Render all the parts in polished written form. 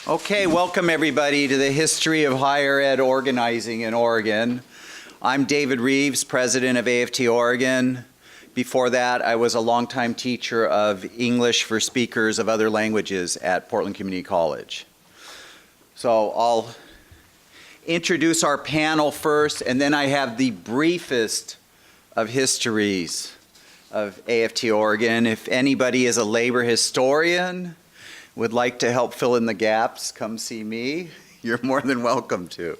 Okay, welcome everybody to the History of Higher Ed Organizing in Oregon. I'm David Rives, president of AFT-Oregon. Before that, I was a longtime teacher of English for speakers of other languages at Portland Community College. So I'll introduce our panel first, and then I have the briefest of histories of AFT-Oregon. If anybody is a labor historian, would like to help fill in the gaps, come see me. You're more than welcome to.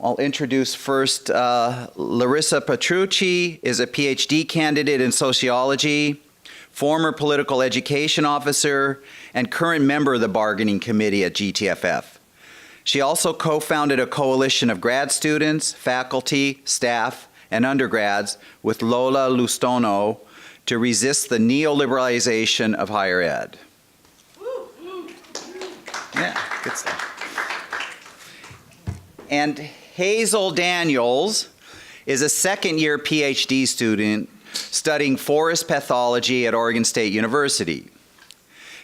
I'll introduce first Larissa Petrucci is a PhD candidate in sociology, former political education officer, and current member of the bargaining committee at GTFF. She also co-founded a coalition of grad students, faculty, staff, and undergrads with Lola Lustono to resist the neoliberalization of higher ed. Yeah, good stuff. And Hazel Daniels is a second-year PhD student studying forest pathology at Oregon State University.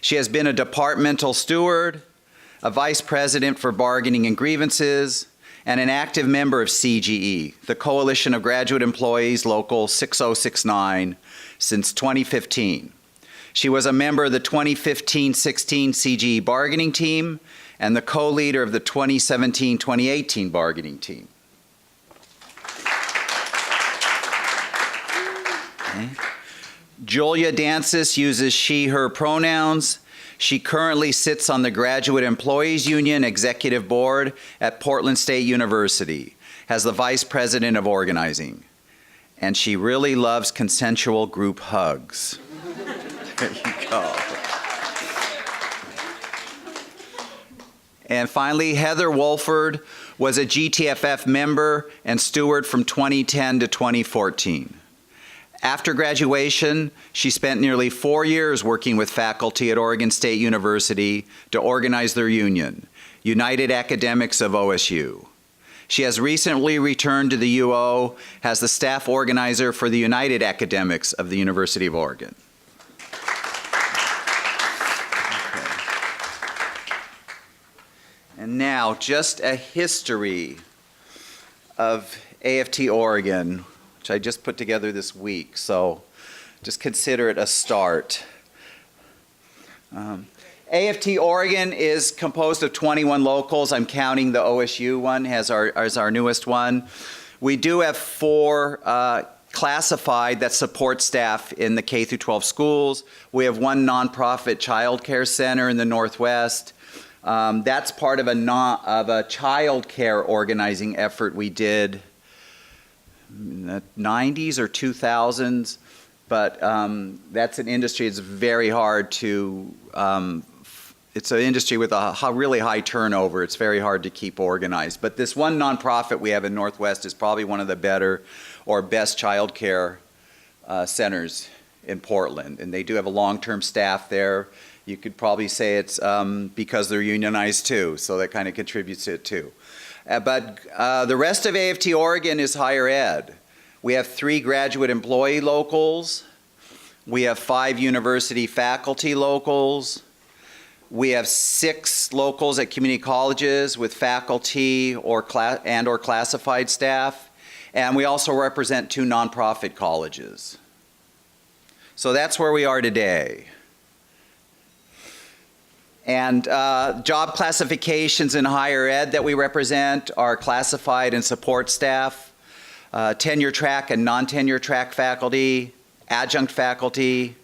She has been a departmental steward, a vice president for bargaining and grievances, and an active member of CGE, the Coalition of Graduate Employees Local 6069, since 2015. She was a member of the 2015-16 CGE bargaining team and the co-leader of the 2017-2018 bargaining team. Okay. Julia Dancis uses she, her pronouns. She currently sits on the Graduate Employees Union Executive Board at Portland State University as the Vice President of Organizing. And she really loves consensual group hugs. There you go. And finally, Heather Wolford was a GTFF member and steward from 2010 to 2014. After graduation, she spent nearly 4 years working with faculty at Oregon State University to organize their union, United Academics of OSU. She has recently returned to the UO as the staff organizer for the United Academics of the University of Oregon. Okay. And now, just a history of AFT-Oregon, which I just put together this week, so just consider it a start. AFT-Oregon is composed of 21 locals. I'm counting the OSU one as our newest one. We do have 4 classified that support staff in the K through 12 schools. We have 1 nonprofit child care center in the Northwest. That's part of a child care organizing effort we did in the 90s or 2000s, but that's an industry that's very hard to it's an industry with a really high turnover. It's very hard to keep organized. But this one nonprofit we have in Northwest is probably one of the better or best child care centers in Portland. And they do have a long-term staff there. You could probably say it's because they're unionized too, so that kind of contributes to it too. But the rest of AFT-Oregon is higher ed. We have 3 graduate employee locals. We have 5 university faculty locals. We have 6 locals at community colleges with faculty or classified staff. And we also represent 2 nonprofit colleges. So that's where we are today. And job classifications in higher ed that we represent are classified and support staff, tenure track and non-tenure track faculty, adjunct faculty,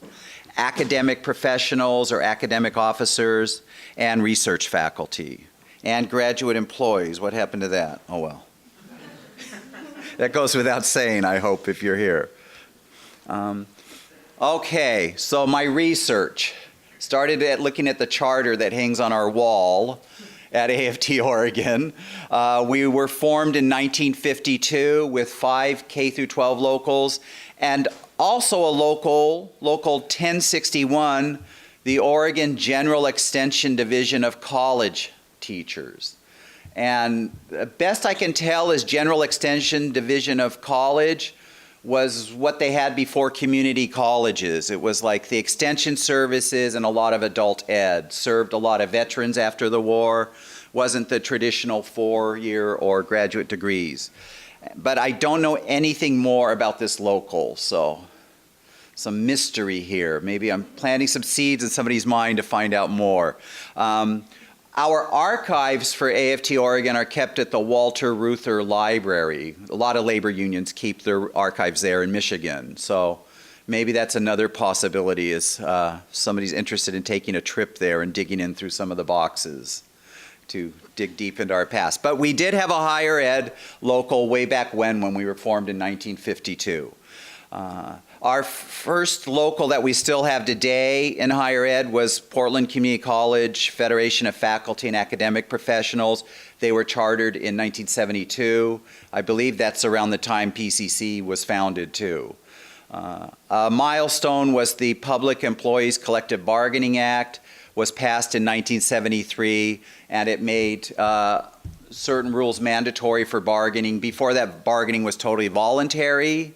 academic professionals or academic officers, and research faculty, and graduate employees. What happened to that? Oh well. That goes without saying, I hope, if you're here. Okay, so my research started at looking at the charter that hangs on our wall at AFT-Oregon. We were formed in 1952 with 5 K through 12 locals, and also a local 1061, the Oregon General Extension Division of College Teachers. And the best I can tell is General Extension Division of College was what they had before community colleges. It was like the extension services and a lot of adult ed. Served a lot of veterans after the war. Wasn't the traditional 4-year or graduate degrees. But I don't know anything more about this local, so some mystery here. Maybe I'm planting some seeds in somebody's mind to find out more. Our archives for AFT-Oregon are kept at the Walter Reuther Library. A lot of labor unions keep their archives there in Michigan. So maybe that's another possibility, is somebody's interested in taking a trip there and digging in through some of the boxes to dig deep into our past. But we did have a higher ed local way back when we were formed in 1952. Our first local that we still have today in higher ed was Portland Community College Federation of Faculty and Academic Professionals. They were chartered in 1972. I believe that's around the time PCC was founded too. A milestone was the Public Employees Collective Bargaining Act, was passed in 1973, and it made certain rules mandatory for bargaining. Before that, bargaining was totally voluntary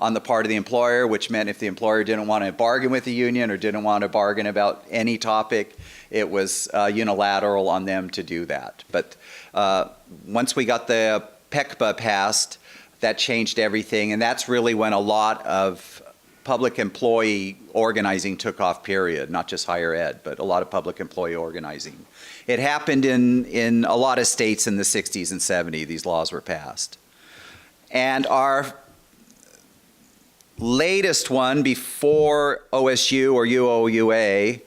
on the part of the employer, which meant if the employer didn't want to bargain with the union or didn't want to bargain about any topic, it was unilateral on them to do that. But once we got the PECBA passed, that changed everything, and that's really when a lot of public employee organizing took off, period, not just higher ed, but a lot of public employee organizing. It happened in a lot of states in the 60s and 70s, these laws were passed. And our latest one before OSU or UAUO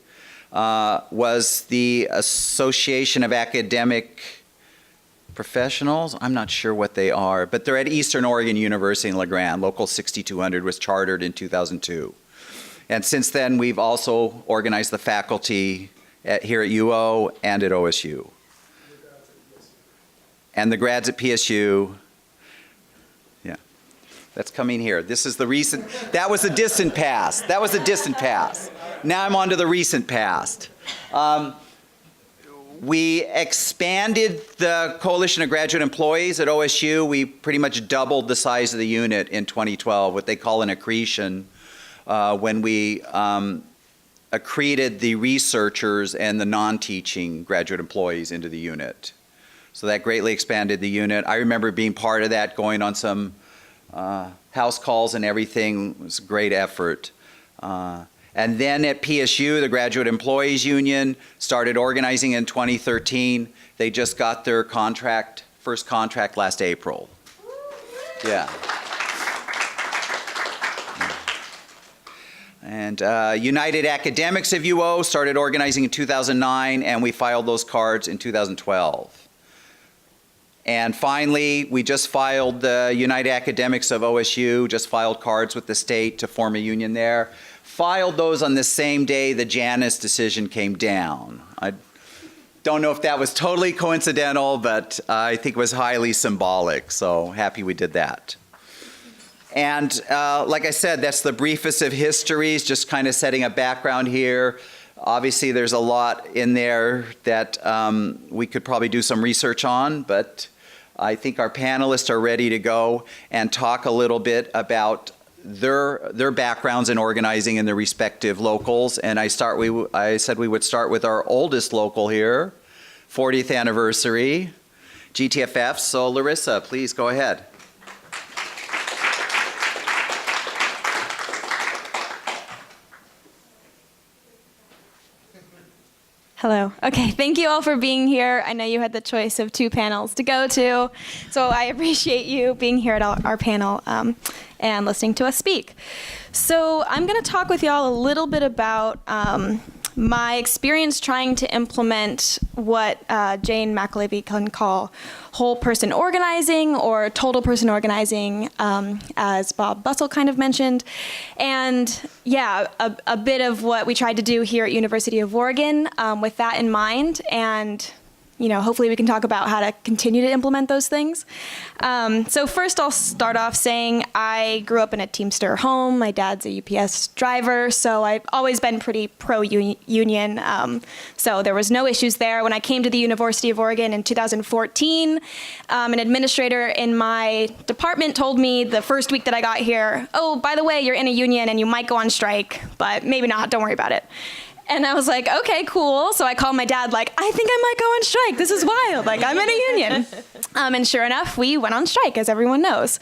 was the Association of Academic Professionals. I'm not sure what they are, but they're at Eastern Oregon University in La Grande. Local 6200 was chartered in 2002. And since then, we've also organized the faculty here at UO and at OSU. And the grads at PSU. Yeah, that's coming here. This is the recent, that was the distant past. That was the distant past. Now I'm on to the recent past. We expanded the Coalition of Graduate Employees at OSU. We pretty much doubled the size of the unit in 2012, what they call an accretion, when we accreted the researchers and the non-teaching graduate employees into the unit. So that greatly expanded the unit. I remember being part of that, going on some house calls and everything. It was a great effort. And then at PSU, the Graduate Employees Union started organizing in 2013. They just got their contract, first contract last April. Yeah. And United Academics of UO started organizing in 2009, and we filed those cards in 2012. And finally, we just filed the United Academics of OSU, just filed cards with the state to form a union there. Filed those on the same day the Janus decision came down. I don't know if that was totally coincidental, but I think it was highly symbolic, so happy we did that. And like I said, that's the briefest of histories, just kind of setting a background here. Obviously, there's a lot in there that we could probably do some research on, but I think our panelists are ready to go and talk a little bit about their backgrounds in organizing in their respective locals. And I said we would start with our oldest local here, 40th anniversary, GTFF. So Larissa, please go ahead. Hello. Okay, thank you all for being here. I know you had the choice of 2 panels to go to, so I appreciate you being here at our panel and listening to us speak. So I'm going to talk with y'all a little bit about my experience trying to implement what Jane McAlevey can call whole person organizing or total person organizing, as Bob Bussell kind of mentioned. And yeah, a bit of what we tried to do here at University of Oregon with that in mind. And hopefully we can talk about how to continue to implement those things. So first I'll start off saying I grew up in a Teamster home. My dad's a UPS driver, so I've always been pretty pro-union. So there was no issues there. When I came to the University of Oregon in 2014, an administrator in my department told me the first week that I got here, oh, by the way, you're in a union and you might go on strike, but maybe not, don't worry about it. And I was like, okay, cool. So I called my dad, like, I think I might go on strike. This is wild. Like, I'm in a union. And sure enough, we went on strike, as everyone knows.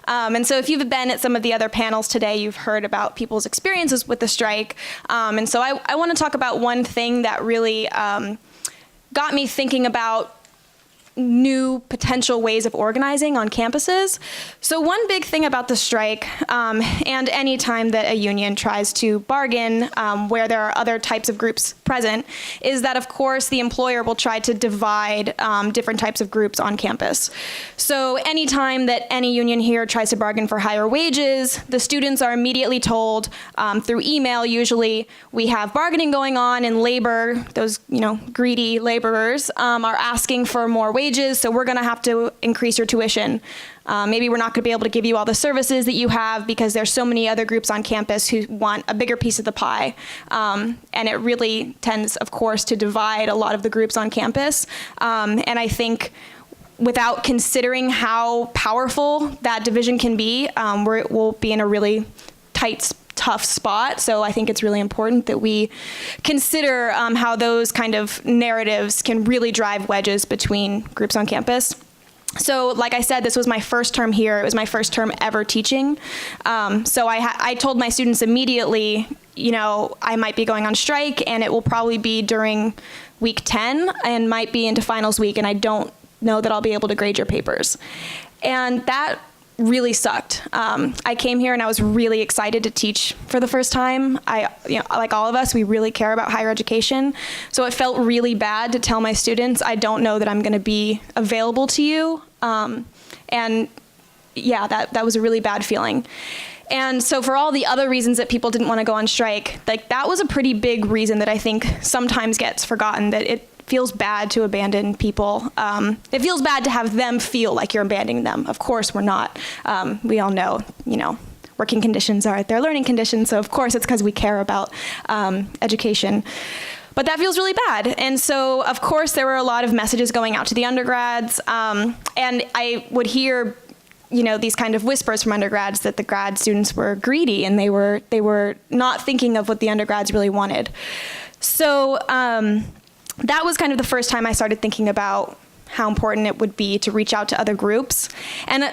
And so if you've been at some of the other panels today, you've heard about people's experiences with the strike. And so I want to talk about one thing that really got me thinking about new potential ways of organizing on campuses. So one big thing about the strike, and any time that a union tries to bargain where there are other types of groups present, is that of course the employer will try to divide different types of groups on campus. So anytime that any union here tries to bargain for higher wages, the students are immediately told through email usually, we have bargaining going on in labor, those greedy laborers are asking for more wages, so we're going to have to increase your tuition. Maybe we're not going to be able to give you all the services that you have because there's so many other groups on campus who want a bigger piece of the pie. And it really tends, of course, to divide a lot of the groups on campus. And I think without considering how powerful that division can be, we'll be in a really tough spot. So I think it's really important that we consider how those kind of narratives can really drive wedges between groups on campus. So like I said, this was my first term here. It was my first term ever teaching. So I told my students immediately, I might be going on strike and it will probably be during week 10 and might be into finals week, and I don't know that I'll be able to grade your papers. And that really sucked. I came here and I was really excited to teach for the first time. Like all of us, we really care about higher education. So it felt really bad to tell my students, I don't know that I'm going to be available to you. And yeah, that was a really bad feeling. And so for all the other reasons that people didn't want to go on strike, like that was a pretty big reason that I think sometimes gets forgotten, that it feels bad to abandon people. It feels bad to have them feel like you're abandoning them. Of course we're not. We all know, working conditions are their learning conditions, so of course it's because we care about education. But that feels really bad. And so, of course, there were a lot of messages going out to the undergrads, and I would hear these kind of whispers from undergrads that the grad students were greedy and they were not thinking of what the undergrads really wanted. So that was kind of the first time I started thinking about how important it would be to reach out to other groups. And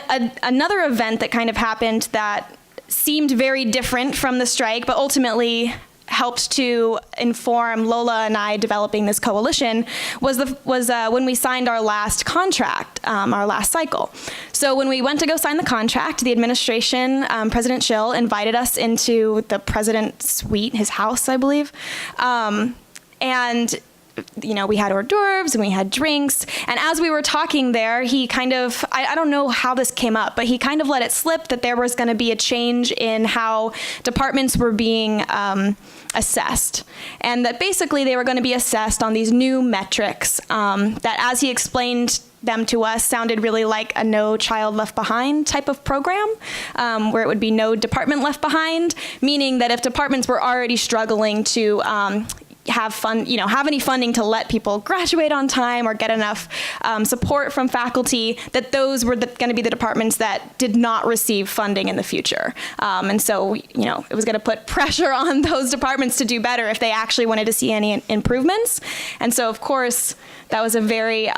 another event that kind of happened that seemed very different from the strike, but ultimately helped to inform Lola and I developing this coalition was when we signed our last contract, our last cycle. So when we went to go sign the contract, the administration, President Schill, invited us into the president's suite, his house, I believe. And we had hors d'oeuvres and we had drinks. And as we were talking there, he kind of, I don't know how this came up, but he kind of let it slip that there was going to be a change in how departments were being assessed. And that basically they were going to be assessed on these new metrics that, as he explained them to us, sounded really like a No Child Left Behind type of program, where it would be no department left behind, meaning that if departments were already struggling to have any funding to let people graduate on time or get enough support from faculty, that those were going to be the departments that did not receive funding in the future. And so, it was going to put pressure on those departments to do better if they actually wanted to see any improvements. And so, of course, that was a very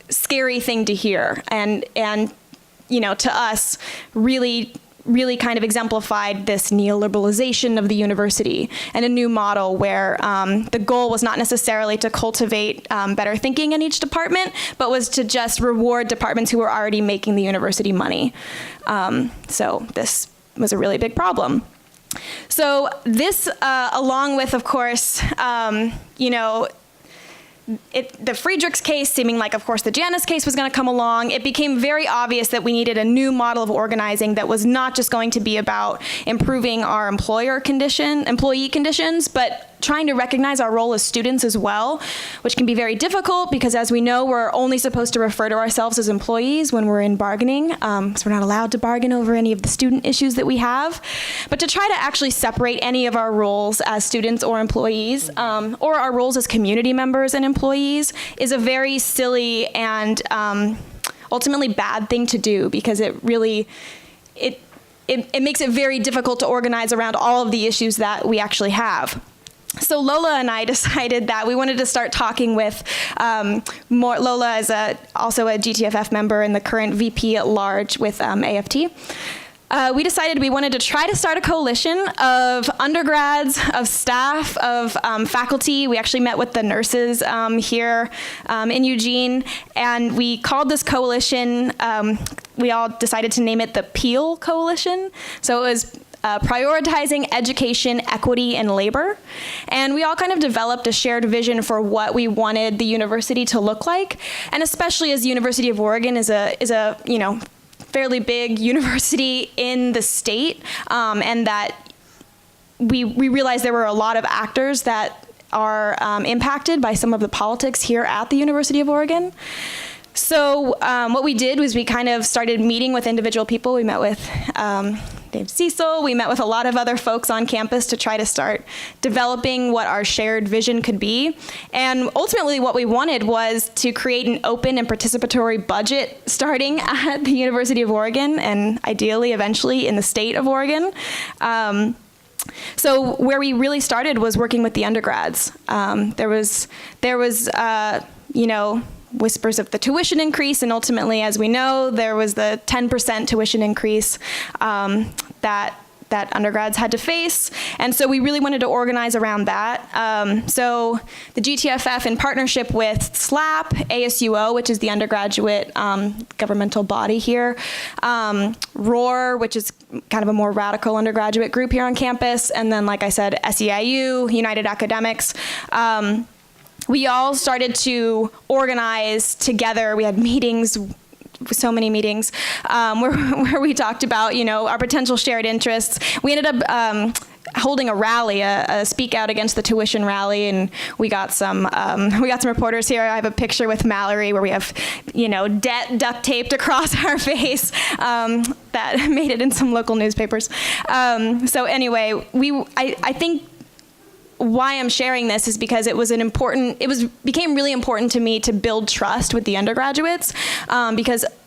scary thing to hear. And to us, really kind of exemplified this neoliberalization of the university and a new model where the goal was not necessarily to cultivate better thinking in each department, but was to just reward departments who were already making the university money. So this was a really big problem. So this, along with, of course, the Friedrichs case seeming like, of course, the Janus case was going to come along, it became very obvious that we needed a new model of organizing that was not just going to be about improving our employee conditions, but trying to recognize our role as students as well, which can be very difficult because, as we know, we're only supposed to refer to ourselves as employees when we're in bargaining, so we're not allowed to bargain over any of the student issues that we have. But to try to actually separate any of our roles as students or employees, or our roles as community members and employees, is a very silly and ultimately bad thing to do, because it really, it makes it very difficult to organize around all of the issues that we actually have. So Lola and I decided that we wanted to start talking with more. Lola is also a GTFF member and the current VP at large with AFT. We decided we wanted to try to start a coalition of undergrads, of staff, of faculty. We actually met with the nurses here in Eugene, and we called this coalition, we all decided to name it the PEAL Coalition. So it was prioritizing education, equity, and labor. And we all kind of developed a shared vision for what we wanted the university to look like. And especially as the University of Oregon is a fairly big university in the state, and that we realized there were a lot of actors that are impacted by some of the politics here at the University of Oregon. So what we did was we kind of started meeting with individual people. We met with Dave Cecil. We met with a lot of other folks on campus to try to start developing what our shared vision could be. And ultimately what we wanted was to create an open and participatory budget starting at the University of Oregon, and ideally eventually in the state of Oregon. So where we really started was working with the undergrads. There was whispers of the tuition increase, and ultimately, as we know, there was the 10% tuition increase that undergrads had to face. And so we really wanted to organize around that. So the GTFF, in partnership with SLAP, ASUO, which is the undergraduate governmental body here, ROAR, which is kind of a more radical undergraduate group here on campus, and then, like I said, SEIU, United Academics, we all started to organize together. We had meetings, so many meetings, where we talked about, our potential shared interests. We ended up holding a rally, a speak out against the tuition rally, and we got some reporters here. I have a picture with Mallory where we have, debt duct taped across our face that made it in some local newspapers. So anyway, I think why I'm sharing this is because it became really important to me to build trust with the undergraduates,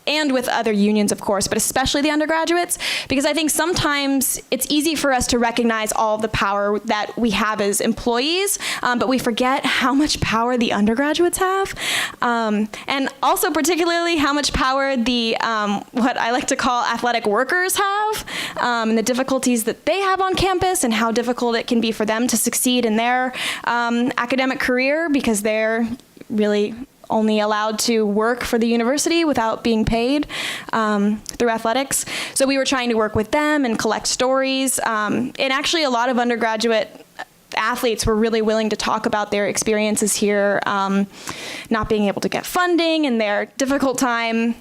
and with other unions, of course, but especially the undergraduates, because I think sometimes it's easy for us to recognize all of the power that we have as employees, but we forget how much power the undergraduates have, and also particularly how much power the what I like to call athletic workers have, and the difficulties that they have on campus, and how difficult it can be for them to succeed in their academic career, because they're really only allowed to work for the university without being paid through athletics. So we were trying to work with them and collect stories. And actually a lot of undergraduate athletes were really willing to talk about their experiences here, not being able to get funding and their difficult time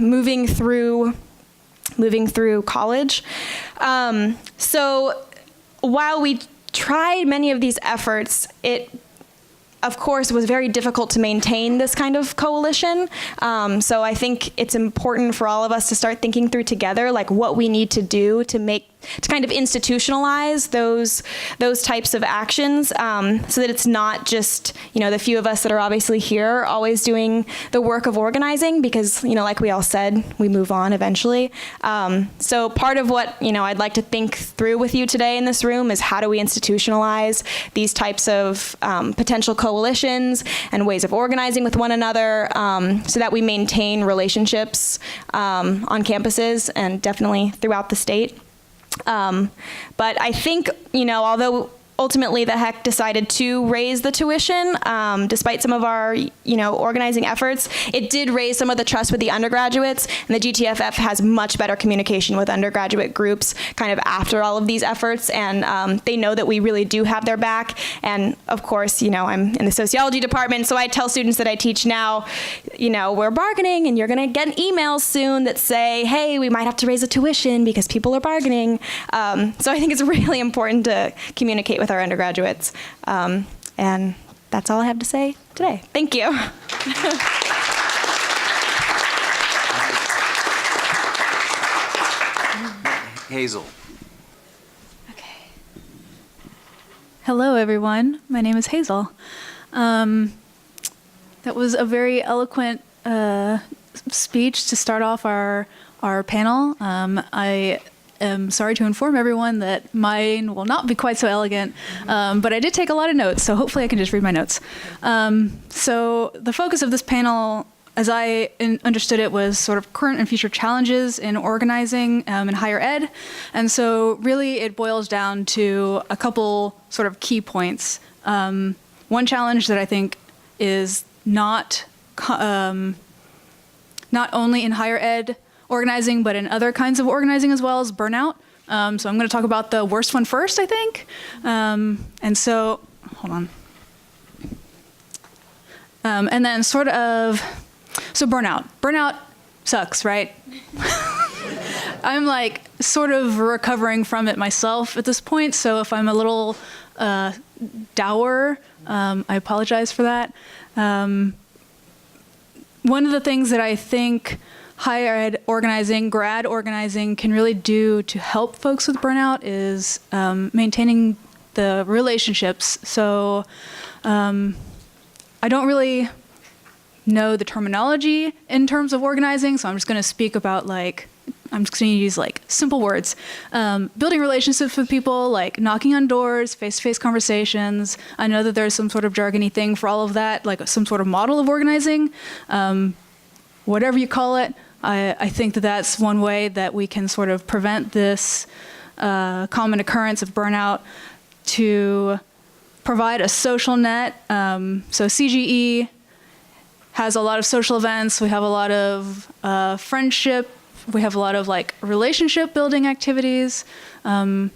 moving through college. So while we tried many of these efforts, it of course was very difficult to maintain this kind of coalition. So I think it's important for all of us to start thinking through together, like what we need to do to kind of institutionalize those types of actions, so that it's not just, the few of us that are obviously here always doing the work of organizing, because, like we all said, we move on eventually. So part of what, I'd like to think through with you today in this room is how do we institutionalize these types of potential coalitions and ways of organizing with one another, so that we maintain relationships on campuses and definitely throughout the state. But I think, although ultimately the HEC decided to raise the tuition, despite some of our, organizing efforts, it did raise some of the trust with the undergraduates, and the GTFF has much better communication with undergraduate groups kind of after all of these efforts, and they know that we really do have their back. And of course, I'm in the sociology department, so I tell students that I teach now, we're bargaining, and you're gonna get emails soon that say, hey, we might have to raise the tuition because people are bargaining. So I think it's really important to communicate with with our undergraduates. And that's all I have to say today. Thank you. Hazel. Okay. Hello, everyone. My name is Hazel. That was a very eloquent speech to start off our panel. I am sorry to inform everyone that mine will not be quite so elegant, but I did take a lot of notes, so hopefully I can just read my notes. So the focus of this panel, as I understood it, was sort of current and future challenges in organizing in higher ed. And so really it boils down to a couple sort of key points. One challenge that I think is not only in higher ed organizing, but in other kinds of organizing as well, is burnout. So I'm going to talk about the worst one first, I think. And so, hold on. And then sort of, so burnout. Burnout sucks, right? I'm like sort of recovering from it myself at this point. So if I'm a little dour, I apologize for that. One of the things that I think higher ed organizing, grad organizing can really do to help folks with burnout is maintaining the relationships. So I don't really know the terminology in terms of organizing, so I'm just going to speak about I'm just going to use simple words. Building relationships with people, like knocking on doors, face-to-face conversations. I know that there's some sort of jargony thing for all of that, like some sort of model of organizing. Whatever you call it, I think that that's one way that we can sort of prevent this common occurrence of burnout, to provide a social net. So CGE has a lot of social events. We have a lot of friendship. We have a lot of relationship building activities. And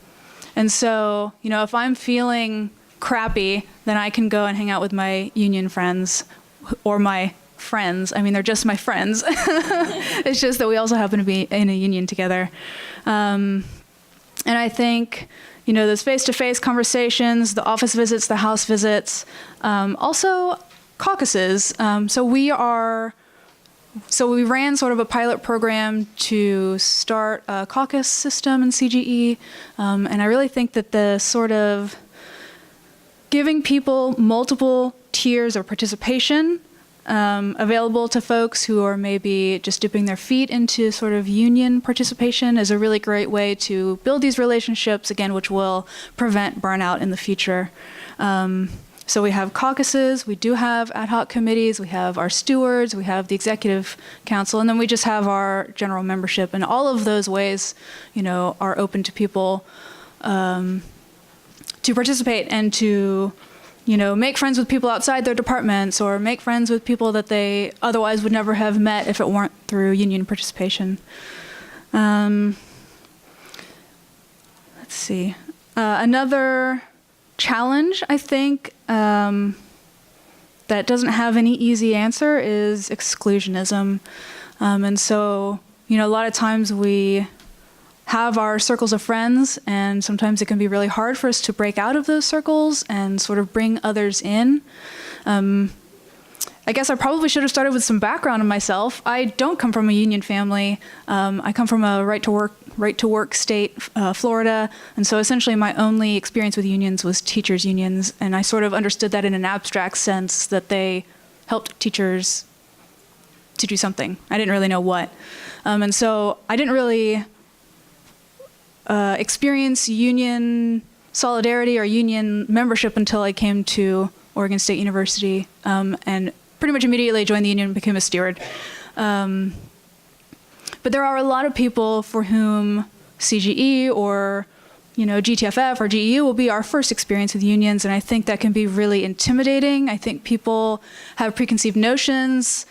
so, if I'm feeling crappy, then I can go and hang out with my union friends or my friends. I mean, they're just my friends. It's just that we also happen to be in a union together. And I think, those face-to-face conversations, the office visits, the house visits, also caucuses. So we ran sort of a pilot program to start a caucus system in CGE. And I really think that the sort of giving people multiple tiers of participation available to folks who are maybe just dipping their feet into sort of union participation is a really great way to build these relationships, again, which will prevent burnout in the future. So we have caucuses, we do have ad hoc committees, we have our stewards, we have the executive council, and then we just have our general membership. And all of those ways, are open to people to participate and to make friends with people outside their departments, or make friends with people that they otherwise would never have met if it weren't through union participation. Let's see. Another challenge, I think, that doesn't have any easy answer is exclusionism. And so, a lot of times we have our circles of friends, and sometimes it can be really hard for us to break out of those circles and sort of bring others in. I guess I probably should have started with some background on myself. I don't come from a union family. I come from a right to work state, Florida, and so essentially my only experience with unions was teachers' unions, and I sort of understood that in an abstract sense, that they helped teachers to do something. I didn't really know what. And so I didn't really experience union solidarity or union membership until I came to Oregon State University, and pretty much immediately joined the union and became a steward. But there are a lot of people for whom CGE or GTFF or GEU will be our first experience with unions, and I think that can be really intimidating. I think people have preconceived notions,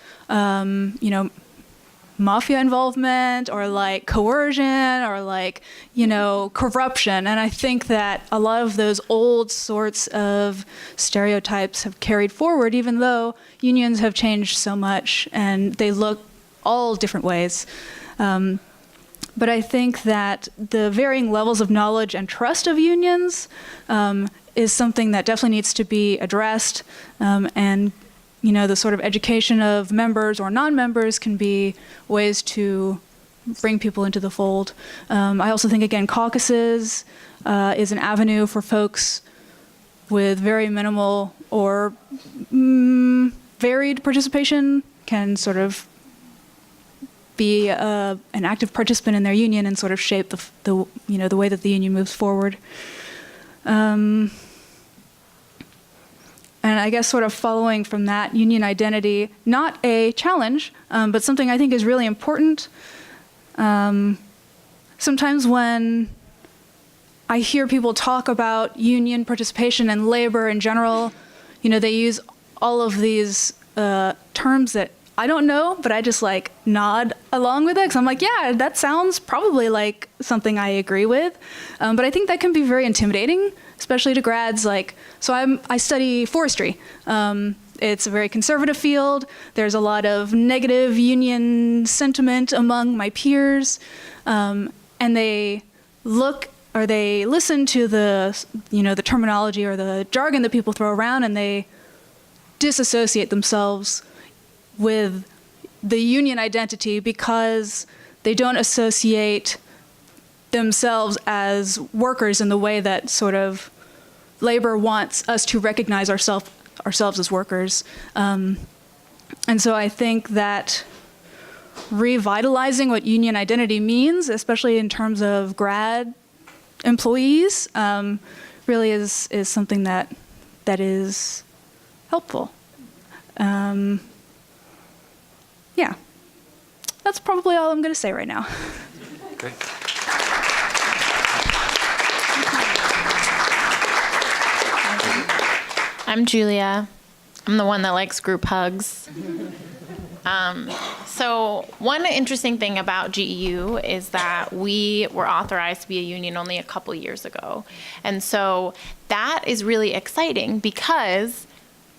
mafia involvement or coercion or corruption. And I think that a lot of those old sorts of stereotypes have carried forward, even though unions have changed so much and they look all different ways. But I think that the varying levels of knowledge and trust of unions is something that definitely needs to be addressed, and the sort of education of members or non-members can be ways to bring people into the fold. I also think, again, caucuses is an avenue for folks with very minimal or varied participation can sort of be an active participant in their union and sort of shape the way that the union moves forward. And I guess sort of following from that, union identity, not a challenge, but something I think is really important. Sometimes when I hear people talk about union participation and labor in general, they use all of these terms that I don't know, but I just like nod along with it because I'm like, yeah, that sounds probably like something I agree with. But I think that can be very intimidating, especially to grads. I study forestry. It's a very conservative field. There's a lot of negative union sentiment among my peers, and they listen to the terminology or the jargon that people throw around, and they disassociate themselves with the union identity because they don't associate themselves as workers in the way that sort of labor wants us to recognize ourselves as workers. And so I think that revitalizing what union identity means, especially in terms of grad employees, really is something that is helpful. Yeah, that's probably all I'm going to say right now. Great. I'm Julia. I'm the one that likes group hugs. So one interesting thing about GEU is that we were authorized to be a union only a couple years ago. And so that is really exciting because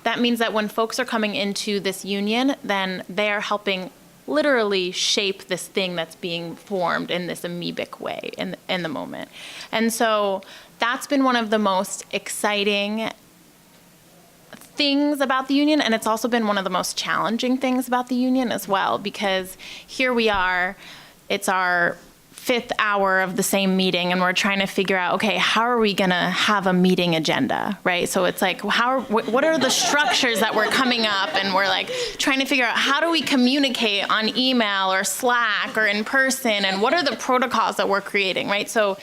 that means that when folks are coming into this union, then they are helping literally shape this thing that's being formed in this amoebic way in the moment. And so that's been one of the most exciting things about the union, and it's also been one of the most challenging things about the union as well, because here we are, it's our 5th hour of the same meeting, and we're trying to figure out, okay, how are we going to have a meeting agenda, right? So it's like, what are the structures that we're coming up, and we're like trying to figure out how do we communicate on email or Slack or in person, and what are the protocols that we're creating, right? So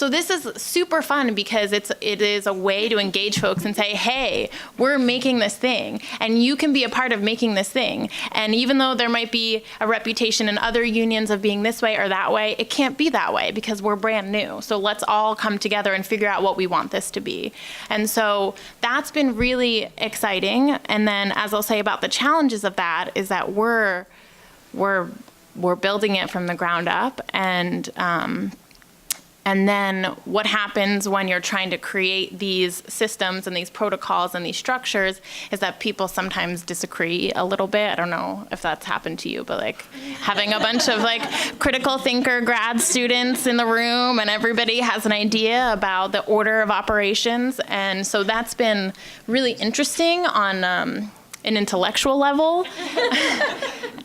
this is super fun because it is a way to engage folks and say, hey, we're making this thing, and you can be a part of making this thing. And even though there might be a reputation in other unions of being this way or that way, it can't be that way because we're brand new. So let's all come together and figure out what we want this to be. And so that's been really exciting. And then, as I'll say about the challenges of that, is that we're building it from the ground up, and then what happens when you're trying to create these systems and these protocols and these structures is that people sometimes disagree a little bit. I don't know if that's happened to you, but like having a bunch of like critical thinker grad students in the room and everybody has an idea about the order of operations. And so that's been really interesting on an intellectual level.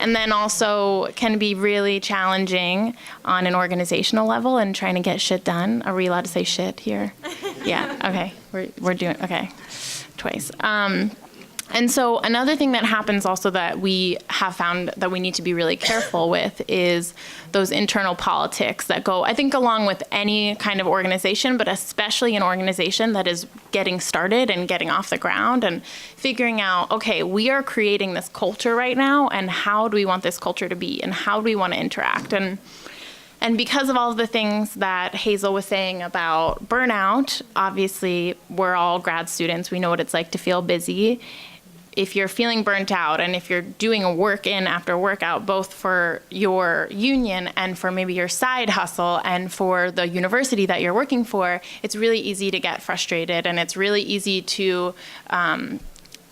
And then also can be really challenging on an organizational level and trying to get shit done. Are we allowed to say shit here? Yeah, okay, we're doing, okay, twice. And so another thing that happens also that we have found that we need to be really careful with is those internal politics that go, I think, along with any kind of organization, but especially an organization that is getting started and getting off the ground and figuring out, okay, we are creating this culture right now, and how do we want this culture to be, and how do we want to interact? And because of all of the things that Hazel was saying about burnout, obviously we're all grad students. We know what it's like to feel busy. If you're feeling burnt out and if you're doing a work in after workout, both for your union and for maybe your side hustle and for the university that you're working for, it's really easy to get frustrated, and it's really easy to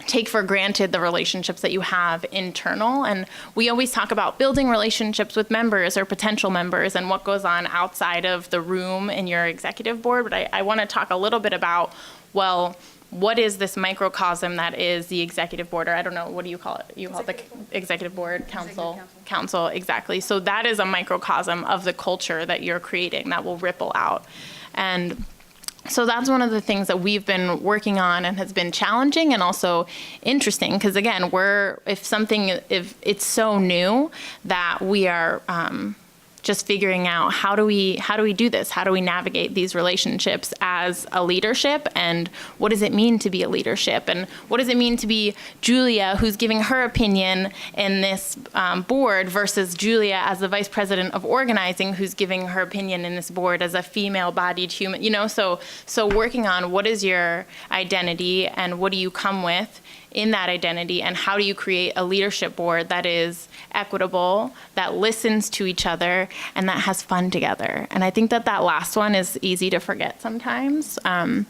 take for granted the relationships that you have internal. And we always talk about building relationships with members or potential members and what goes on outside of the room in your executive board. But I want to talk a little bit about well, what is this microcosm that is the executive board, or I don't know, what do you call it? You call it the executive board, council, exactly. So that is a microcosm of the culture that you're creating that will ripple out. And so that's one of the things that we've been working on and has been challenging and also interesting, because again, if it's so new that we are just figuring out how do we do this? How do we navigate these relationships as a leadership? And what does it mean to be a leadership? And what does it mean to be Julia, who's giving her opinion in this board, versus Julia as the vice president of organizing, who's giving her opinion in this board as a female-bodied human? So working on what is your identity and what do you come with in that identity, and how do you create a leadership board that is equitable, that listens to each other, and that has fun together. And I think that last one is easy to forget sometimes. And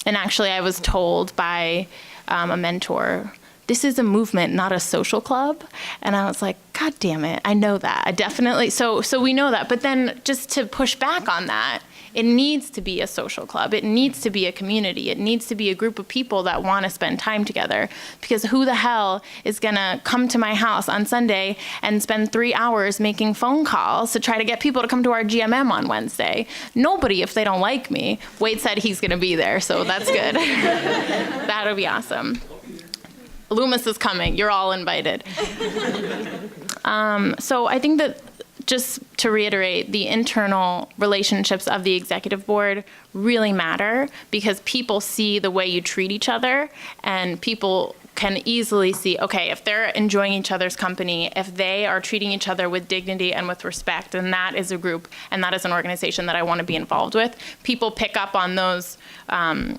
actually, I was told by a mentor, this is a movement, not a social club. And I was like, God damn it, I know that. I definitely, so we know that. But then just to push back on that, it needs to be a social club. It needs to be a community. It needs to be a group of people that want to spend time together. Because who the hell is going to come to my house on Sunday and spend 3 hours making phone calls to try to get people to come to our GMM on Wednesday? Nobody, if they don't like me. Wade said he's going to be there, so that's good. That'll be awesome. Loomis is coming. You're all invited. So I think that, just to reiterate, the internal relationships of the executive board really matter, because people see the way you treat each other, and people can easily see, okay, if they're enjoying each other's company, if they are treating each other with dignity and with respect, and that is a group and that is an organization that I want to be involved with. People pick up on those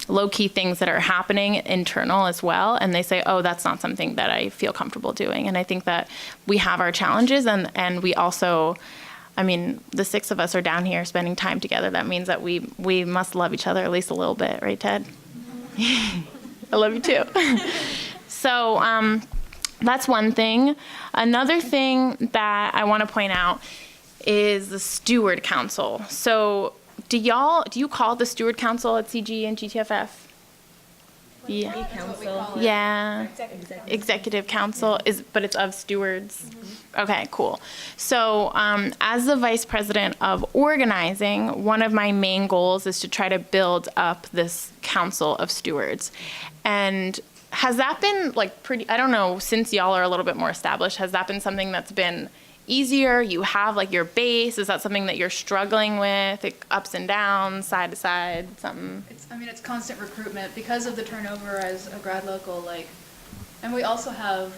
low-key things that are happening internal as well, and they say, oh, that's not something that I feel comfortable doing. And I think that we have our challenges, and we also, I mean, the 6 of us are down here spending time together. That means that we must love each other at least a little bit, right, Ted? I love you too. So that's one thing. Another thing that I want to point out is the Steward Council. So do you call it the Steward Council at CG and GTFF? Yeah. Council. Yeah. Executive Council but it's of stewards. Mm-hmm. Okay, cool. So as the vice president of organizing, one of my main goals is to try to build up this council of stewards. And has that been like pretty, I don't know, since y'all are a little bit more established, has that been something that's been easier? You have like your base. Is that something that you're struggling with? Like, ups and downs, side to side, something? It's constant recruitment because of the turnover as a grad local, and we also have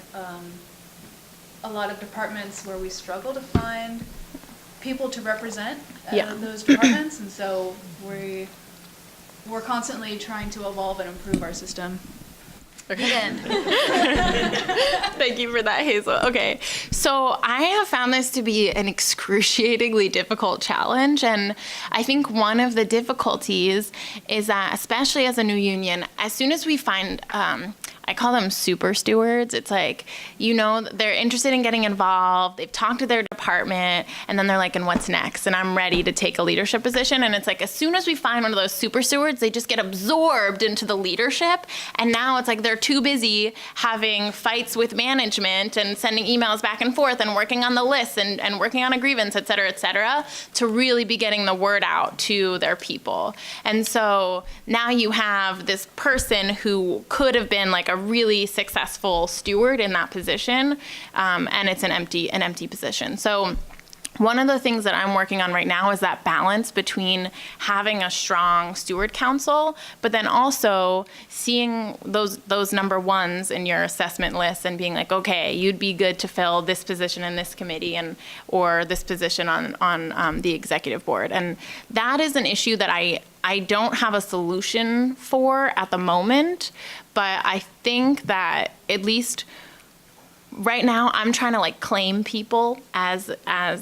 a lot of departments where we struggle to find people to represent those departments, and so we're constantly trying to evolve and improve our system. Okay. Thank you for that, Hazel. Okay, so I have found this to be an excruciatingly difficult challenge, and I think one of the difficulties is that, especially as a new union, as soon as we find, I call them super stewards, it's like, they're interested in getting involved, they've talked to their department, and then they're like, and what's next? And I'm ready to take a leadership position, and it's like, as soon as we find one of those super stewards, they just get absorbed into the leadership, and now it's like they're too busy having fights with management and sending emails back and forth and working on the list and working on a grievance, et cetera, to really be getting the word out to their people. And so now you have this person who could have been like a really successful steward in that position, and it's an empty position. So one of the things that I'm working on right now is that balance between having a strong steward council, but then also seeing those number ones in your assessment list and being like, okay, you'd be good to fill this position in this committee or this position on the executive board. And that is an issue that I don't have a solution for at the moment, but I think that at least right now I'm trying to claim people as I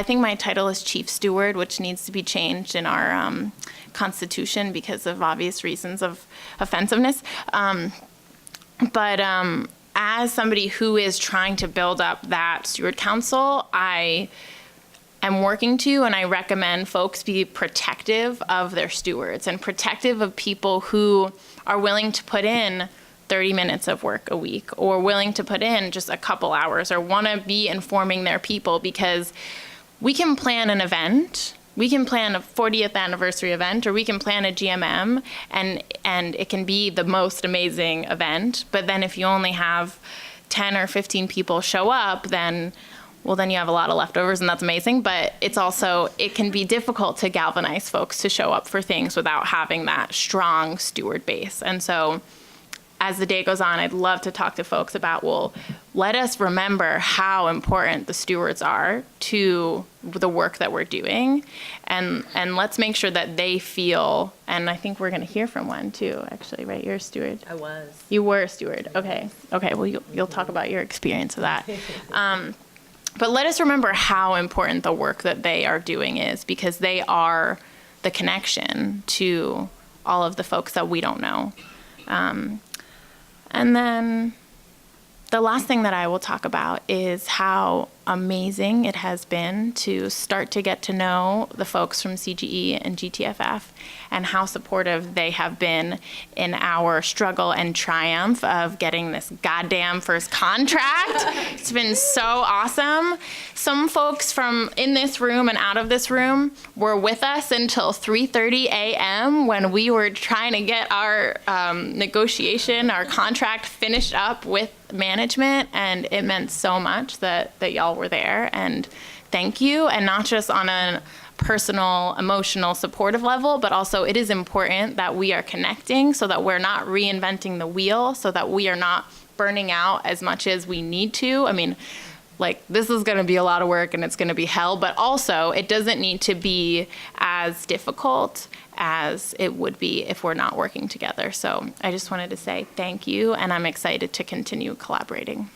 think my title is Chief Steward, which needs to be changed in our Constitution because of obvious reasons of offensiveness. But as somebody who is trying to build up that Steward Council, I am working to, and I recommend folks be protective of their stewards and protective of people who are willing to put in 30 minutes of work a week, or willing to put in just a couple hours, or want to be informing their people, because we can plan an event. We can plan a 40th anniversary event, or we can plan a GMM, and it can be the most amazing event. But then if you only have 10 or 15 people show up, then you have a lot of leftovers, and that's amazing. But it can be difficult to galvanize folks to show up for things without having that strong steward base. And so as the day goes on, I'd love to talk to folks about, let us remember how important the stewards are to the work that we're doing. And let's make sure that they feel, and I think we're going to hear from one too, actually, right? You're a steward. I was. You were a steward. Okay. Well, you'll talk about your experience of that. But let us remember how important the work that they are doing is, because they are the connection to all of the folks that we don't know. And then the last thing that I will talk about is how amazing it has been to start to get to know the folks from CGE and GTFF, and how supportive they have been in our struggle and triumph of getting this goddamn first contract. It's been so awesome. Some folks from in this room and out of this room were with us until 3:30 a.m. when we were trying to get our our contract finished up with management, and it meant so much that y'all were there, and thank you. And not just on a personal, emotional, supportive level, but also it is important that we are connecting so that we're not reinventing the wheel, so that we are not burning out as much as we need to. I mean, like, this is going to be a lot of work and it's going to be hell, but also it doesn't need to be as difficult as it would be if we're not working together. So I just wanted to say thank you, and I'm excited to continue collaborating.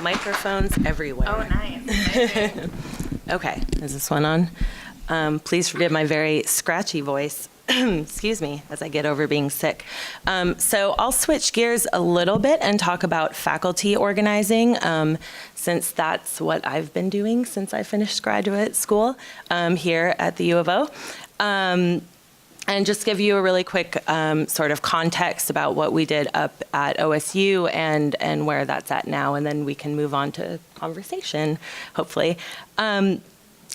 Microphones everywhere. Oh, nice. Okay, is this one on? Please forgive my very scratchy voice. Excuse me, as I get over being sick. So I'll switch gears a little bit and talk about faculty organizing, since that's what I've been doing since I finished graduate school here at the U of O. And just give you a really quick sort of context about what we did up at OSU and where that's at now, and then we can move on to conversation, hopefully.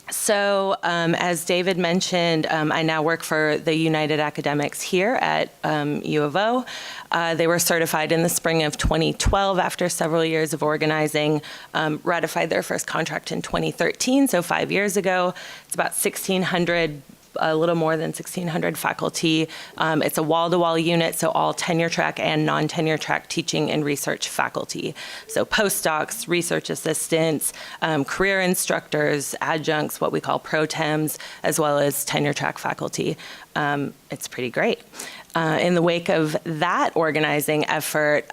So as David mentioned, I now work for the United Academics here at U of O. They were certified in the spring of 2012 after several years of organizing, ratified their first contract in 2013, so 5 years ago. It's about 1,600, a little more than 1,600 faculty. It's a wall-to-wall unit, so all tenure track and non-tenure track teaching and research faculty. So postdocs, research assistants, career instructors, adjuncts, what we call pro-tems, as well as tenure track faculty. It's pretty great. In the wake of that organizing effort,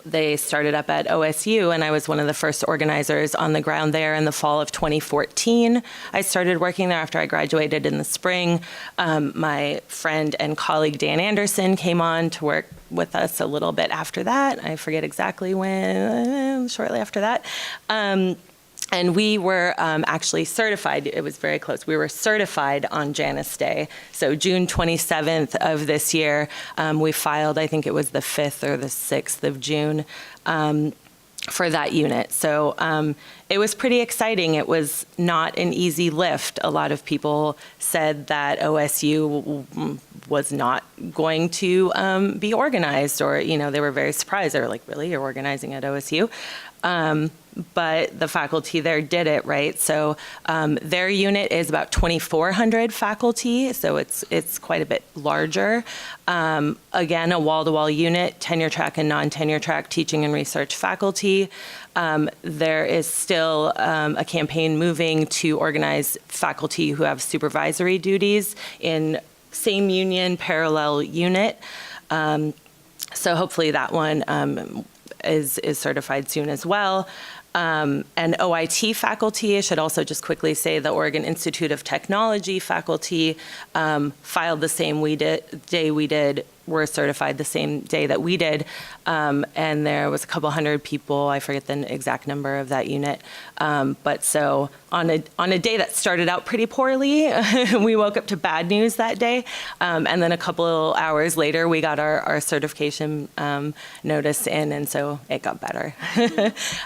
they started up at OSU, and I was one of the first organizers on the ground there in the fall of 2014. I started working there after I graduated in the spring. My friend and colleague Dan Anderson came on to work with us a little bit after that. I forget exactly when, shortly after that. And we were actually certified. It was very close. We were certified on Janus Day. So June 27th of this year, we filed, I think it was the 5th or the 6th of June, for that unit. So it was pretty exciting. It was not an easy lift. A lot of people said that OSU was not going to be organized, or, they were very surprised. They were like, really, you're organizing at OSU? But the faculty there did it, right? So their unit is about 2,400 faculty, so it's quite a bit larger. Again, a wall-to-wall unit, tenure track and non-tenure track teaching and research faculty. There is still a campaign moving to organize faculty who have supervisory duties in same union, parallel unit. So hopefully that one is certified soon as well. And OIT faculty, I should also just quickly say the Oregon Institute of Technology faculty filed the same day we did were certified the same day that we did. And there was a couple hundred people, I forget the exact number of that unit. But so on a day that started out pretty poorly, we woke up to bad news that day. And then a couple hours later, we got our certification notice in, and so it got better.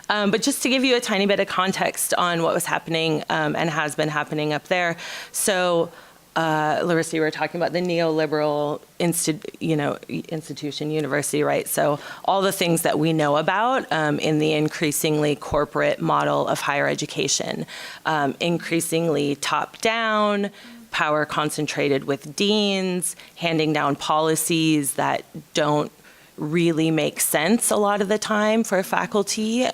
But just to give you a tiny bit of context on what was happening and has been happening up there. So Larissa, you were talking about the neoliberal institution, university, right? So all the things that we know about in the increasingly corporate model of higher education, increasingly top-down, power concentrated with deans, handing down policies that don't really make sense a lot of the time for faculty.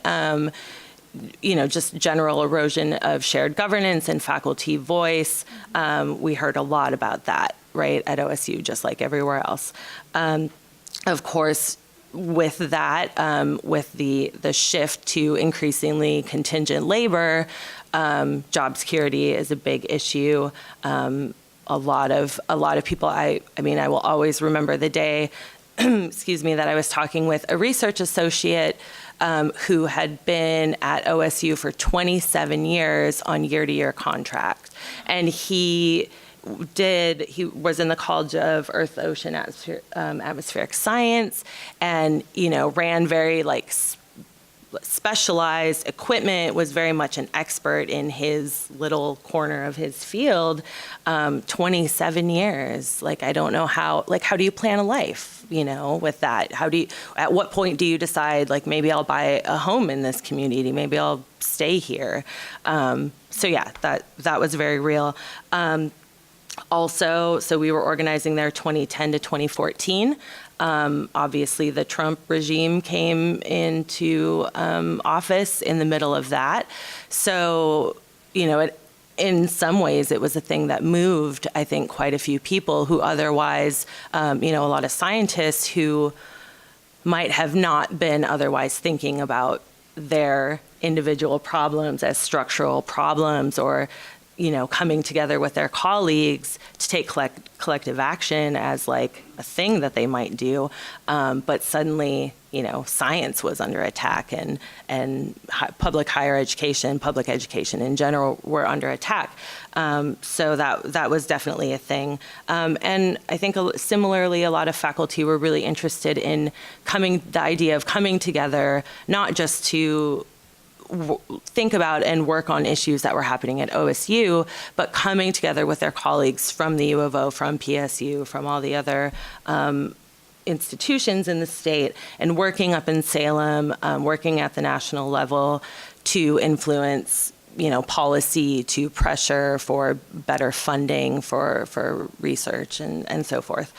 Just general erosion of shared governance and faculty voice. We heard a lot about that, right, at OSU, just like everywhere else. Of course, with that, with the shift to increasingly contingent labor, job security is a big issue. A lot of people, I will always remember the day, excuse me, that I was talking with a research associate who had been at OSU for 27 years on year-to-year contract. And he was in the College of Earth, Ocean, Atmospheric Science, and, ran very specialized equipment, was very much an expert in his little corner of his field. 27 years, I don't know how do you plan a life, with that? At what point do you decide, maybe I'll buy a home in this community, maybe I'll stay here? So yeah, that was very real. Also, so we were organizing there 2010 to 2014. Obviously, the Trump regime came into office in the middle of that. So, in some ways, it was a thing that moved, I think, quite a few people who otherwise, a lot of scientists who might have not been otherwise thinking about their individual problems as structural problems, or coming together with their colleagues to take collective action as a thing that they might do. But suddenly, science was under attack, and public education in general were under attack. So that was definitely a thing. And I think similarly, a lot of faculty were really interested in the idea of coming together, not just to think about and work on issues that were happening at OSU, but coming together with their colleagues from the U of O, from PSU, from all the other institutions in the state, and working up in Salem, working at the national level to influence, policy, to pressure for better funding for research and so forth.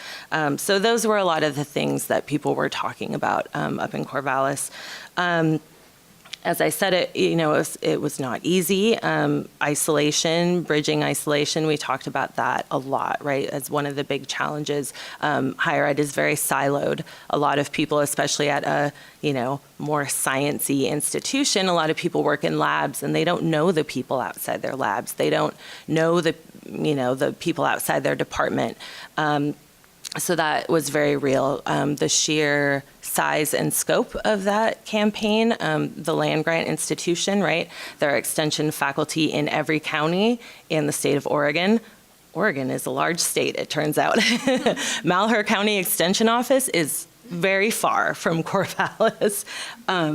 So those were a lot of the things that people were talking about up in Corvallis. As I said, it was not easy. Isolation, bridging isolation, we talked about that a lot, right, as one of the big challenges. Higher ed is very siloed. A lot of people, especially at a, more science-y institution, a lot of people work in labs, and they don't know the people outside their labs. They don't know the people outside their department. So that was very real. The sheer size and scope of that campaign, the land grant institution, right? There are extension faculty in every county in the state of Oregon. Oregon is a large state, it turns out. Malheur County Extension Office is very far from Corvallis.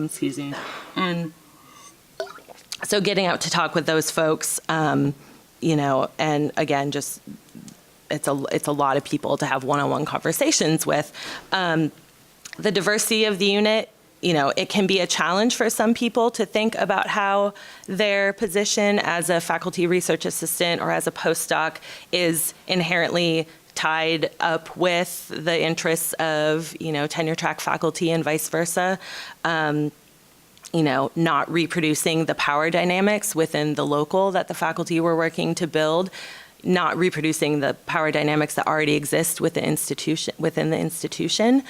Excuse me. And so getting out to talk with those folks, and again, just it's a lot of people to have one-on-one conversations with. The diversity of the unit, it can be a challenge for some people to think about how their position as a faculty research assistant or as a postdoc is inherently tied up with the interests of, tenure track faculty and vice versa. Not reproducing the power dynamics within the local that the faculty were working to build, not reproducing the power dynamics that already exist within the institution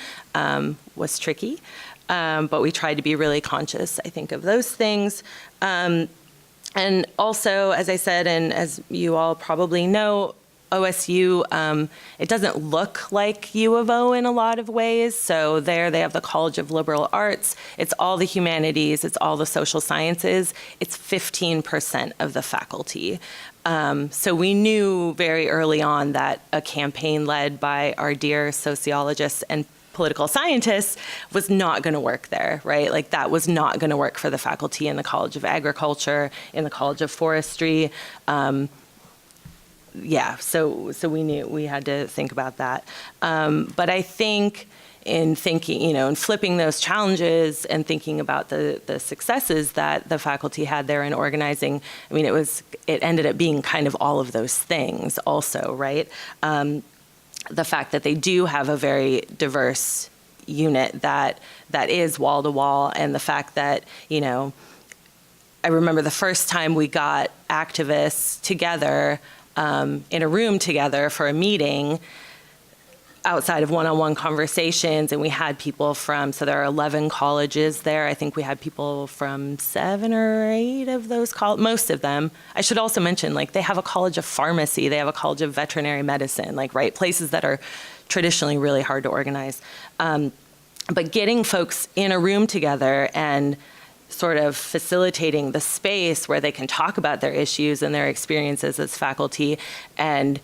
was tricky. But we tried to be really conscious, I think, of those things. And also, as I said, and as you all probably know, OSU, it doesn't look like U of O in a lot of ways. So there they have the College of Liberal Arts. It's all the humanities. It's all the social sciences. It's 15% of the faculty. So we knew very early on that a campaign led by our dear sociologists and political scientists was not going to work there, right? Like that was not going to work for the faculty in the College of Agriculture, in the College of Forestry. So we knew we had to think about that. But I think in thinking, in flipping those challenges and thinking about the successes that the faculty had there in organizing, I mean, it ended up being kind of all of those things also, right? The fact that they do have a very diverse unit that is wall to wall, and the fact that, I remember the first time we got activists together in a room together for a meeting outside of one-on-one conversations, and we had people from, so there are 11 colleges there. I think we had people from 7 or 8 of those most of them. I should also mention, like, they have a college of pharmacy, they have a college of veterinary medicine, like, right, places that are traditionally really hard to organize. But getting folks in a room together and sort of facilitating the space where they can talk about their issues and their experiences as faculty, and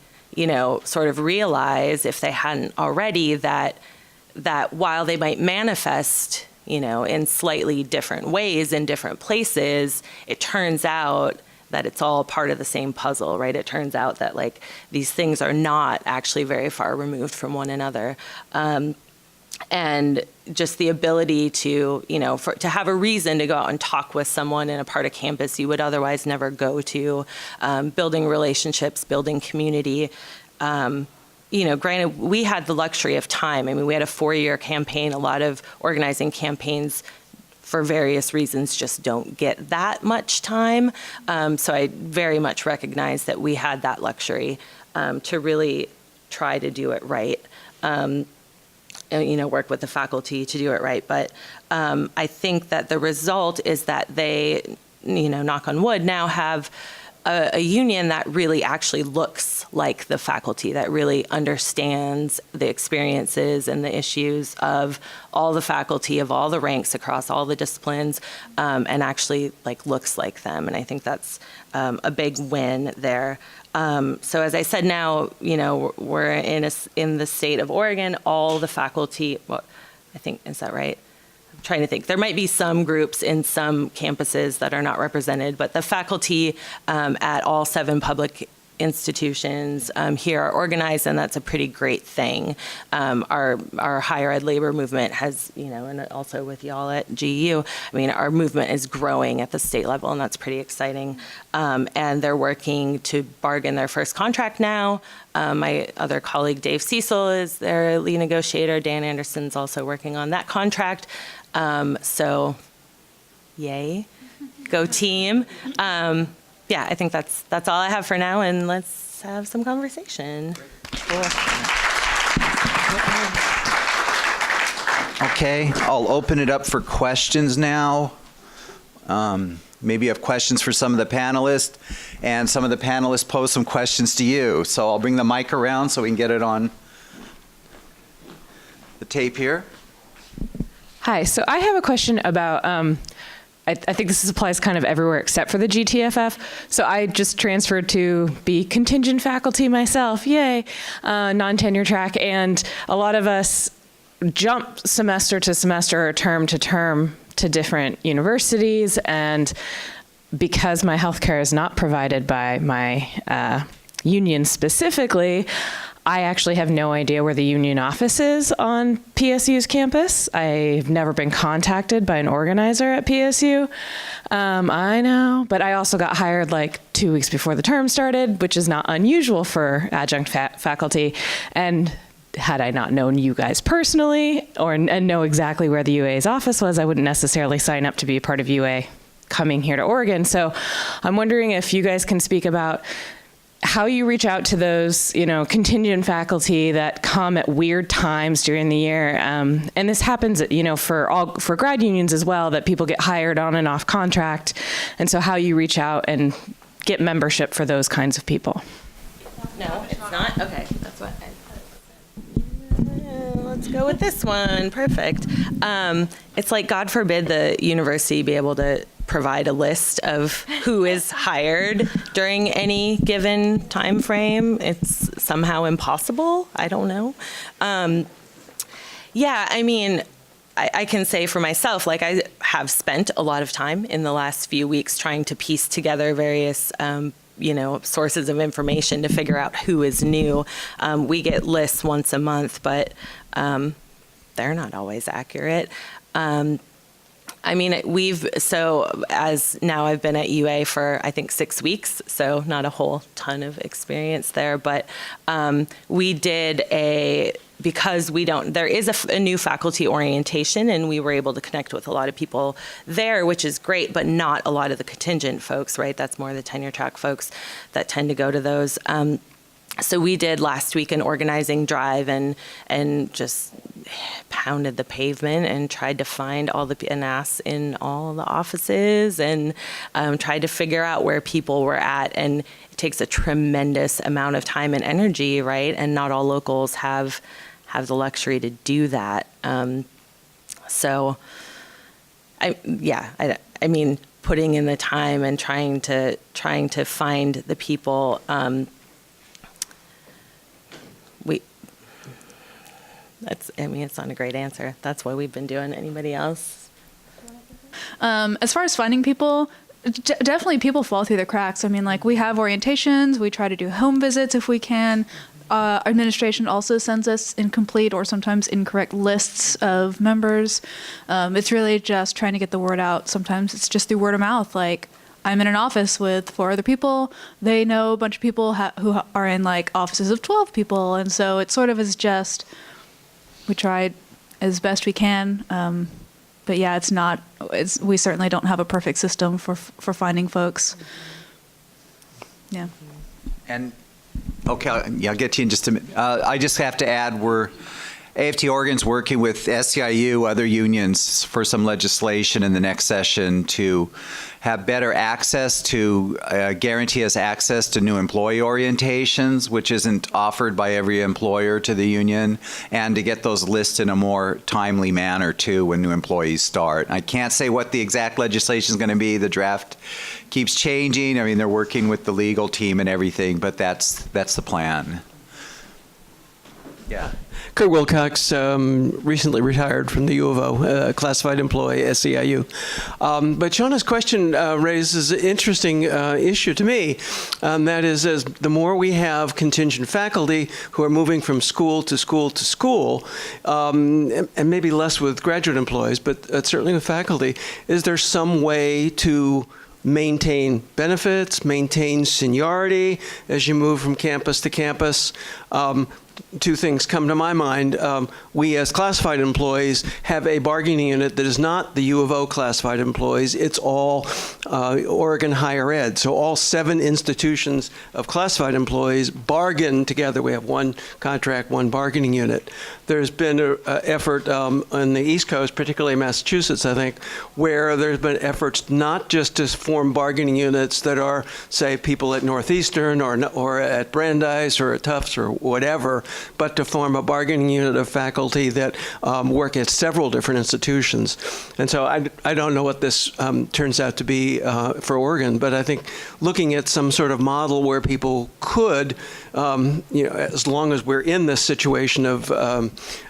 sort of realize, if they hadn't already, that while they might manifest, in slightly different ways in different places, it turns out that it's all part of the same puzzle, right? It turns out that, like, these things are not actually very far removed from one another. And just the ability to, to have a reason to go out and talk with someone in a part of campus you would otherwise never go to, building relationships, building community. Granted, we had the luxury of time. I mean, we had a 4-year campaign. A lot of organizing campaigns, for various reasons, just don't get that much time. So I very much recognize that we had that luxury to really try to do it right. Work with the faculty to do it right. But I think that the result is that they, knock on wood, now have a union that really actually looks like the faculty, that really understands the experiences and the issues of all the faculty, of all the ranks across all the disciplines, and actually, like, looks like them. And I think that's a big win there. So as I said, now, we're in the state of Oregon, all the faculty, well, I think, is that right? I'm trying to think. There might be some groups in some campuses that are not represented, but the faculty at all 7 public institutions here are organized, and that's a pretty great thing. Our higher ed labor movement has, and also with y'all at GEU, I mean, our movement is growing at the state level, and that's pretty exciting. And they're working to bargain their first contract now. My other colleague, Dave Cecil, is their lead negotiator. Dan Anderson's also working on that contract. So, yay, go team. I think that's all I have for now, and let's have some conversation. Cool. Okay, I'll open it up for questions now. Maybe you have questions for some of the panelists, and some of the panelists pose some questions to you. So I'll bring the mic around so we can get it on the tape here. Hi, so I have a question about, I think this applies kind of everywhere except for the GTFF. So I just transferred to be contingent faculty myself, yay, non-tenure track, and a lot of us jump semester to semester or term to term to different universities, and because my healthcare is not provided by my union specifically, I actually have no idea where the union office is on PSU's campus. I've never been contacted by an organizer at PSU. I know, but I also got hired like 2 weeks before the term started, which is not unusual for adjunct faculty. And had I not known you guys personally and know exactly where the UA's office was, I wouldn't necessarily sign up to be a part of UA coming here to Oregon. So I'm wondering if you guys can speak about how you reach out to those, contingent faculty that come at weird times during the year. And this happens, for grad unions as well, that people get hired on and off contract. And so how you reach out and get membership for those kinds of people. No, it's not? Okay, that's what let's go with this one. Perfect. It's like, God forbid the university be able to provide a list of who is hired during any given time frame. It's somehow impossible. I don't know. Yeah, I mean, I can say for myself, like, I have spent a lot of time in the last few weeks trying to piece together various sources of information to figure out who is new. We get lists once a month, but they're not always accurate. I mean, as now I've been at UA for, I think, 6 weeks, so not a whole ton of experience there, but we did there is a new faculty orientation, and we were able to connect with a lot of people there, which is great, but not a lot of the contingent folks, right? That's more the tenure track folks that tend to go to those. So we did last week an organizing drive and just pounded the pavement and tried to find and asked in all the offices and tried to figure out where people were at. And it takes a tremendous amount of time and energy, right? And not all locals have the luxury to do that. I mean, putting in the time and trying to find the people. It's not a great answer. That's what we've been doing. Anybody else? As far as finding people, definitely people fall through the cracks. I mean, like, we have orientations. We try to do home visits if we can. Administration also sends us incomplete or sometimes incorrect lists of members. It's really just trying to get the word out. Sometimes it's just through word of mouth. Like, I'm in an office with 4 other people. They know a bunch of people who are in, like, offices of 12 people. And so it sort of is just, we tried as best we can. But yeah, we certainly don't have a perfect system for finding folks. Yeah. And okay, I'll get to you in just a minute. I just have to add, AFT-Oregon's working with SEIU, other unions, for some legislation in the next session to have better access to, guarantee us access to new employee orientations, which isn't offered by every employer to the union, and to get those lists in a more timely manner, too, when new employees start. I can't say what the exact legislation is going to be. The draft keeps changing. I mean, they're working with the legal team and everything, but that's the plan. Yeah. Kurt Wilcox, recently retired from the U of O, classified employee, SEIU. But Shauna's question raises an interesting issue to me. That is, as the more we have contingent faculty who are moving from school to school to school, and maybe less with graduate employees, but certainly with faculty, is there some way to maintain benefits, maintain seniority as you move from campus to campus? Two things come to my mind. We, as classified employees, have a bargaining unit that is not the U of O classified employees. It's all Oregon higher ed. So all 7 institutions of classified employees bargain together. We have one contract, one bargaining unit. There's been an effort on the East Coast, particularly Massachusetts, I think, where there's been efforts not just to form bargaining units that are, say, people at Northeastern or at Brandeis or at Tufts or whatever, but to form a bargaining unit of faculty that work at several different institutions. And so I don't know what this turns out to be for Oregon, but I think looking at some sort of model where people could, as long as we're in this situation of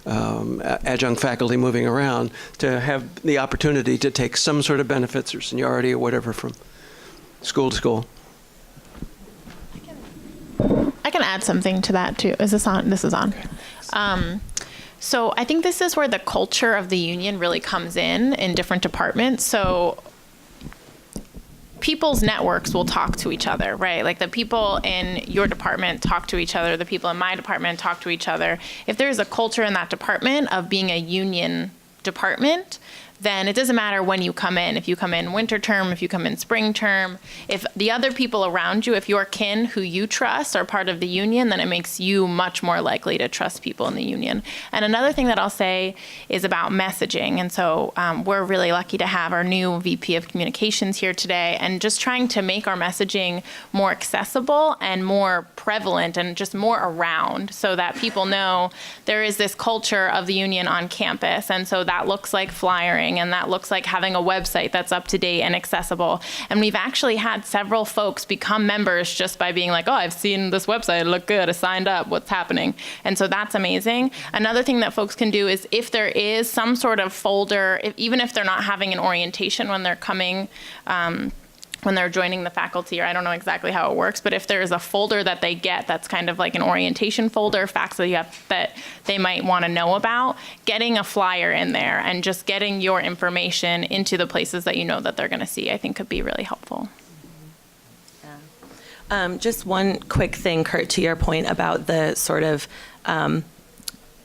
adjunct faculty moving around, to have the opportunity to take some sort of benefits or seniority or whatever from school to school. I can add something to that too. Is this on? This is on. So I think this is where the culture of the union really comes in different departments. So people's networks will talk to each other, right? Like the people in your department talk to each other. The people in my department talk to each other. If there's a culture in that department of being a union department, then it doesn't matter when you come in. If you come in winter term, if you come in spring term, if the other people around you, if your kin who you trust are part of the union, then it makes you much more likely to trust people in the union. And another thing that I'll say is about messaging. And so we're really lucky to have our new VP of Communications here today, and just trying to make our messaging more accessible and more prevalent and just more around, so that people know there is this culture of the union on campus. And so that looks like flyering, and that looks like having a website that's up to date and accessible. And we've actually had several folks become members just by being like, oh, I've seen this website, it looked good, I signed up, what's happening? And so that's amazing. Another thing that folks can do is, if there is some sort of folder, even if they're not having an orientation when they're coming, when they're joining the faculty, or I don't know exactly how it works, but if there's a folder that they get that's kind of like an orientation folder, facts that you have that they might want to know about, getting a flyer in there and just getting your information into the places that you know that they're going to see, I think could be really helpful. Just one quick thing, Kurt, to your point about the sort of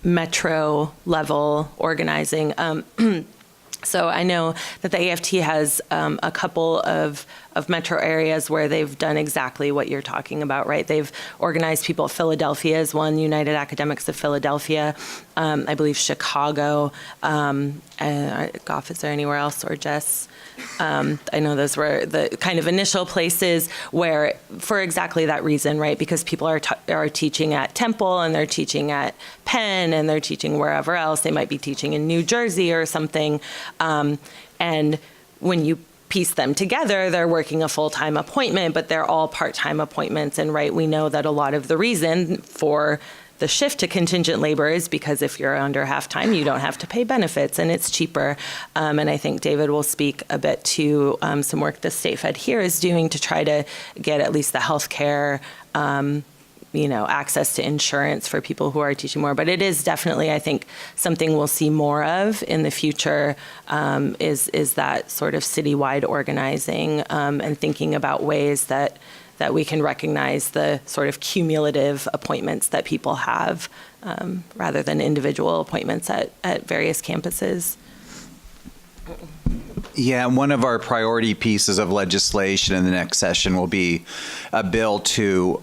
metro level organizing. So I know that the AFT has a couple of metro areas where they've done exactly what you're talking about, right? They've organized people. Philadelphia is one, United Academics of Philadelphia, I believe Chicago. Goff, is there anywhere else, or Jess? I know those were the kind of initial places where, for exactly that reason, right? Because people are teaching at Temple, and they're teaching at Penn, and they're teaching wherever else. They might be teaching in New Jersey or something. And when you piece them together, they're working a full-time appointment, but they're all part-time appointments. And right, we know that a lot of the reason for the shift to contingent labor is because if you're under half-time, you don't have to pay benefits, and it's cheaper. And I think David will speak a bit to some work the State Fed here is doing to try to get at least the healthcare, access to insurance for people who are teaching more. But it is definitely, I think, something we'll see more of in the future, is that sort of citywide organizing, and thinking about ways that we can recognize the sort of cumulative appointments that people have, rather than individual appointments at various campuses. Yeah, one of our priority pieces of legislation in the next session will be a bill to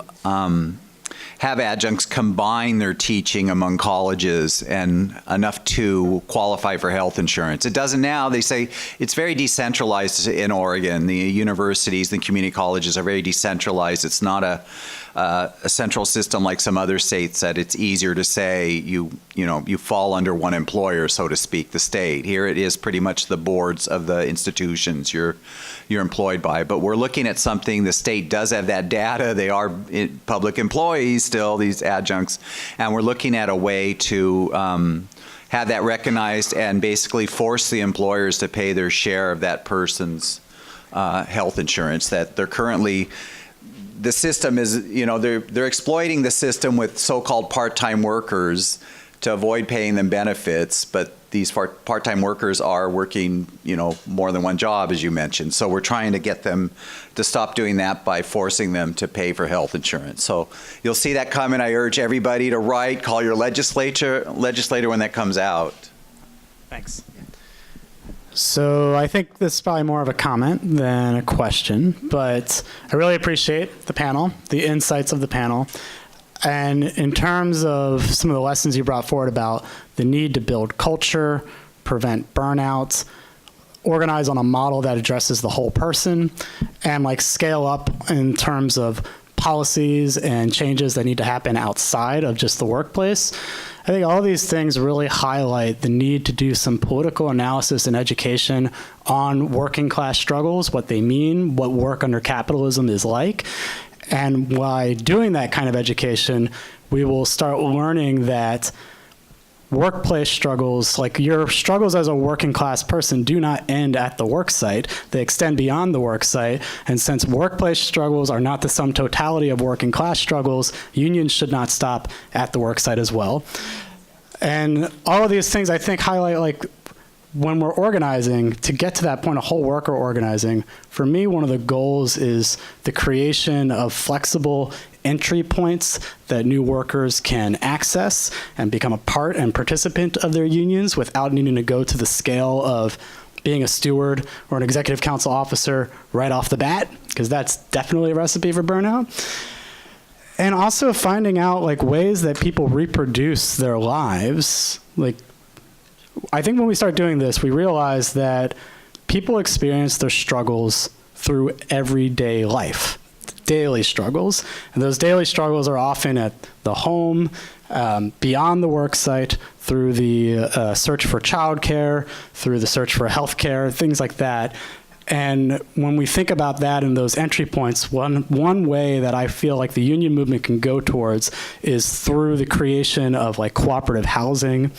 have adjuncts combine their teaching among colleges and enough to qualify for health insurance. It doesn't now. They say it's very decentralized in Oregon. The universities and community colleges are very decentralized. It's not a central system like some other states that it's easier to say you fall under one employer, so to speak, the state. Here it is pretty much the boards of the institutions you're employed by. But we're looking at something, the state does have that data. They are public employees still, these adjuncts, and we're looking at a way to have that recognized and basically force the employers to pay their share of that person's health insurance that they're currently. The system is, they're exploiting the system with so-called part-time workers to avoid paying them benefits, but these part-time workers are working, more than one job, as you mentioned. So we're trying to get them to stop doing that by forcing them to pay for health insurance. So you'll see that coming. I urge everybody to write, call your legislator when that comes out. Thanks. So I think this is probably more of a comment than a question, but I really appreciate the panel, the insights of the panel. And in terms of some of the lessons you brought forward about the need to build culture, prevent burnout, organize on a model that addresses the whole person, and scale up in terms of policies and changes that need to happen outside of just the workplace. I think all these things really highlight the need to do some political analysis and education on working class struggles, what they mean, what work under capitalism is like. And by doing that kind of education, we will start learning that workplace struggles, like your struggles as a working class person, do not end at the work site. They extend beyond the work site. And since workplace struggles are not the sum totality of working class struggles, unions should not stop at the work site as well. And all of these things, I think, highlight when we're organizing, to get to that point of whole worker organizing, for me, one of the goals is the creation of flexible entry points that new workers can access and become a part and participant of their unions without needing to go to the scale of being a steward or an executive council officer right off the bat, because that's definitely a recipe for burnout. And also finding out like ways that people reproduce their lives. Like, I think when we start doing this, we realize that people experience their struggles through everyday life, daily struggles. And those daily struggles are often at the home, beyond the work site, through the search for childcare, through the search for healthcare, things like that. And when we think about that and those entry points, one way that I feel like the union movement can go towards is through the creation of like cooperative housing.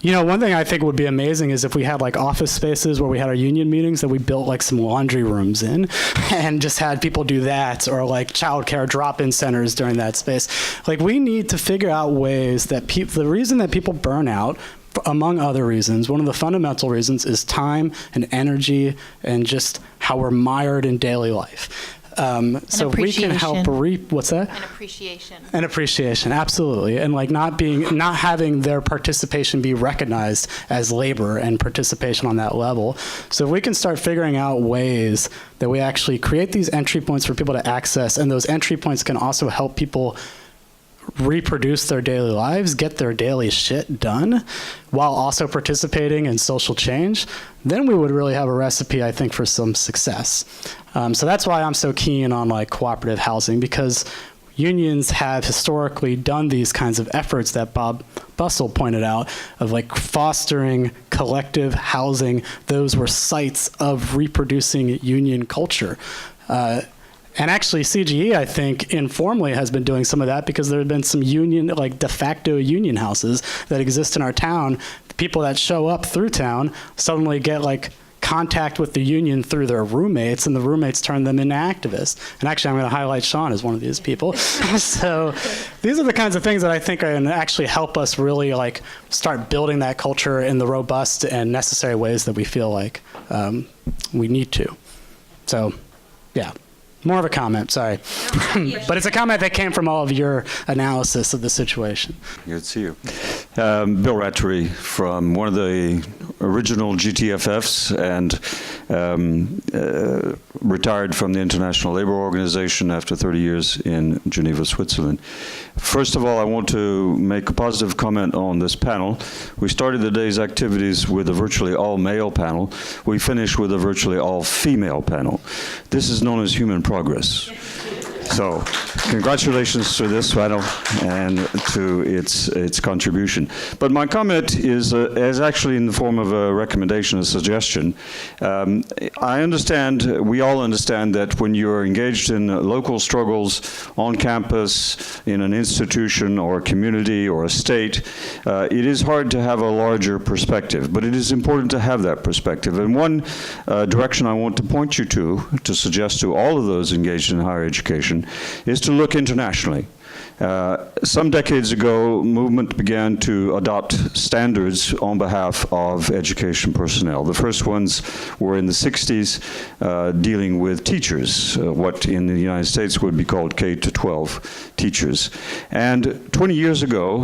You know, one thing I think would be amazing is if we had like office spaces where we had our union meetings that we built like some laundry rooms in and just had people do that, or like childcare drop-in centers during that space. Like, we need to figure out ways that the reason that people burn out, among other reasons, one of the fundamental reasons is time and energy and just how we're mired in daily life. So we can help what's that? An appreciation. An appreciation, absolutely. And like not having their participation be recognized as labor and participation on that level. So if we can start figuring out ways that we actually create these entry points for people to access, and those entry points can also help people reproduce their daily lives, get their daily shit done, while also participating in social change, then we would really have a recipe, I think, for some success. So that's why I'm so keen on like cooperative housing, because unions have historically done these kinds of efforts that Bob Bussell pointed out, of like fostering collective housing. Those were sites of reproducing union culture. And actually, CGE, I think, informally has been doing some of that, because there have been some union, like de facto union houses that exist in our town. The people that show up through town suddenly get like contact with the union through their roommates, and the roommates turn them into activists. And actually, I'm going to highlight Sean as one of these people. So these are the kinds of things that I think are going to actually help us really like start building that culture in the robust and necessary ways that we feel like we need to. So, yeah. More of a comment, sorry. But it's a comment that came from all of your analysis of the situation. Good to see you. Bill Rattery, from one of the original GTFFs, and retired from the International Labour Organization after 30 years in Geneva, Switzerland. First of all, I want to make a positive comment on this panel. We started the day's activities with a virtually all-male panel. We finished with a virtually all-female panel. This is known as human progress. So, congratulations to this panel and to its contribution. But my comment is actually in the form of a recommendation, a suggestion. I understand, we all understand, that when you're engaged in local struggles on campus, in an institution or a community or a state, it is hard to have a larger perspective, but it is important to have that perspective. And one direction I want to point you to suggest to all of those engaged in higher education, is to look internationally. Some decades ago, movement began to adopt standards on behalf of education personnel. The first ones were in the 60s, dealing with teachers, what in the United States would be called K-12 teachers. And 20 years ago,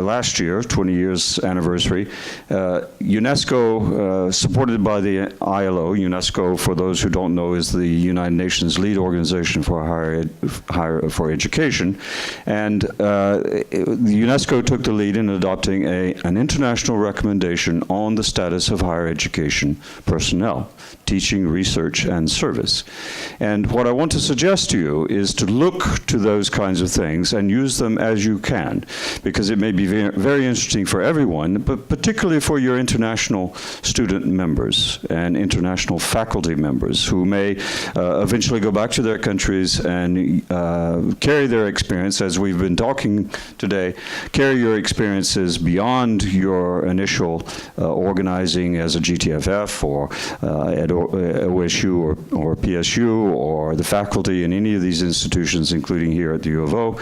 last year, 20 years anniversary, UNESCO, supported by the ILO, UNESCO, for those who don't know, is the United Nations lead organization for higher education. And UNESCO took the lead in adopting an international recommendation on the status of higher education personnel, teaching, research, and service. And what I want to suggest to you is to look to those kinds of things and use them as you can, because it may be very interesting for everyone, but particularly for your international student members and international faculty members who may eventually go back to their countries and carry their experience, as we've been talking today, carry your experiences beyond your initial organizing as a GTFF or at OSU or PSU or the faculty in any of these institutions, including here at the U of O.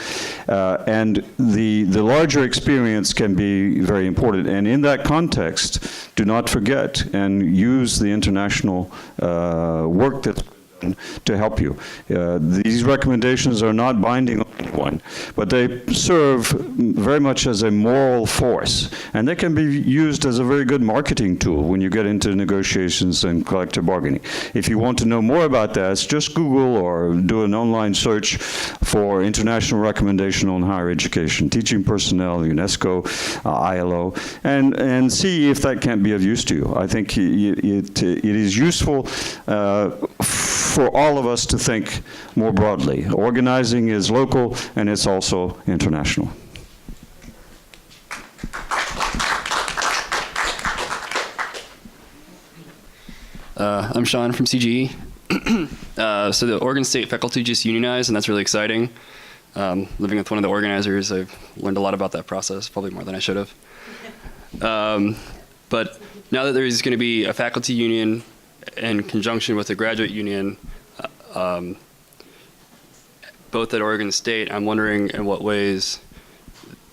And the larger experience can be very important. And in that context, do not forget and use the international work that's been done to help you. These recommendations are not binding on anyone, but they serve very much as a moral force, and they can be used as a very good marketing tool when you get into negotiations and collective bargaining. If you want to know more about that, just Google or do an online search for International Recommendation on Higher Education, Teaching Personnel, UNESCO, ILO, and see if that can't be of use to you. I think it is useful for all of us to think more broadly. Organizing is local, and it's also international. I'm Sean from CGE. So the Oregon State faculty just unionized, and that's really exciting. Living with one of the organizers, I've learned a lot about that process, probably more than I should have. But now that there's going to be a faculty union in conjunction with a graduate union, both at Oregon State, I'm wondering in what ways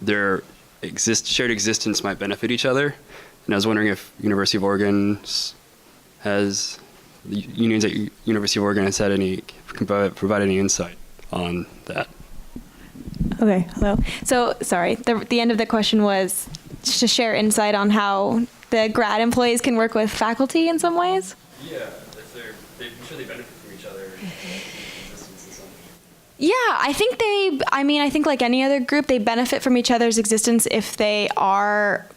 their shared existence might benefit each other. And I was wondering if University of Oregon has, the unions at University of Oregon has had any, can provide any insight on that. Okay, hello. So, sorry, the end of the question was to share insight on how the grad employees can work with faculty in some ways? Yeah, I'm sure they benefit from each other. Yeah, I think like any other group, they benefit from each other's existence if they are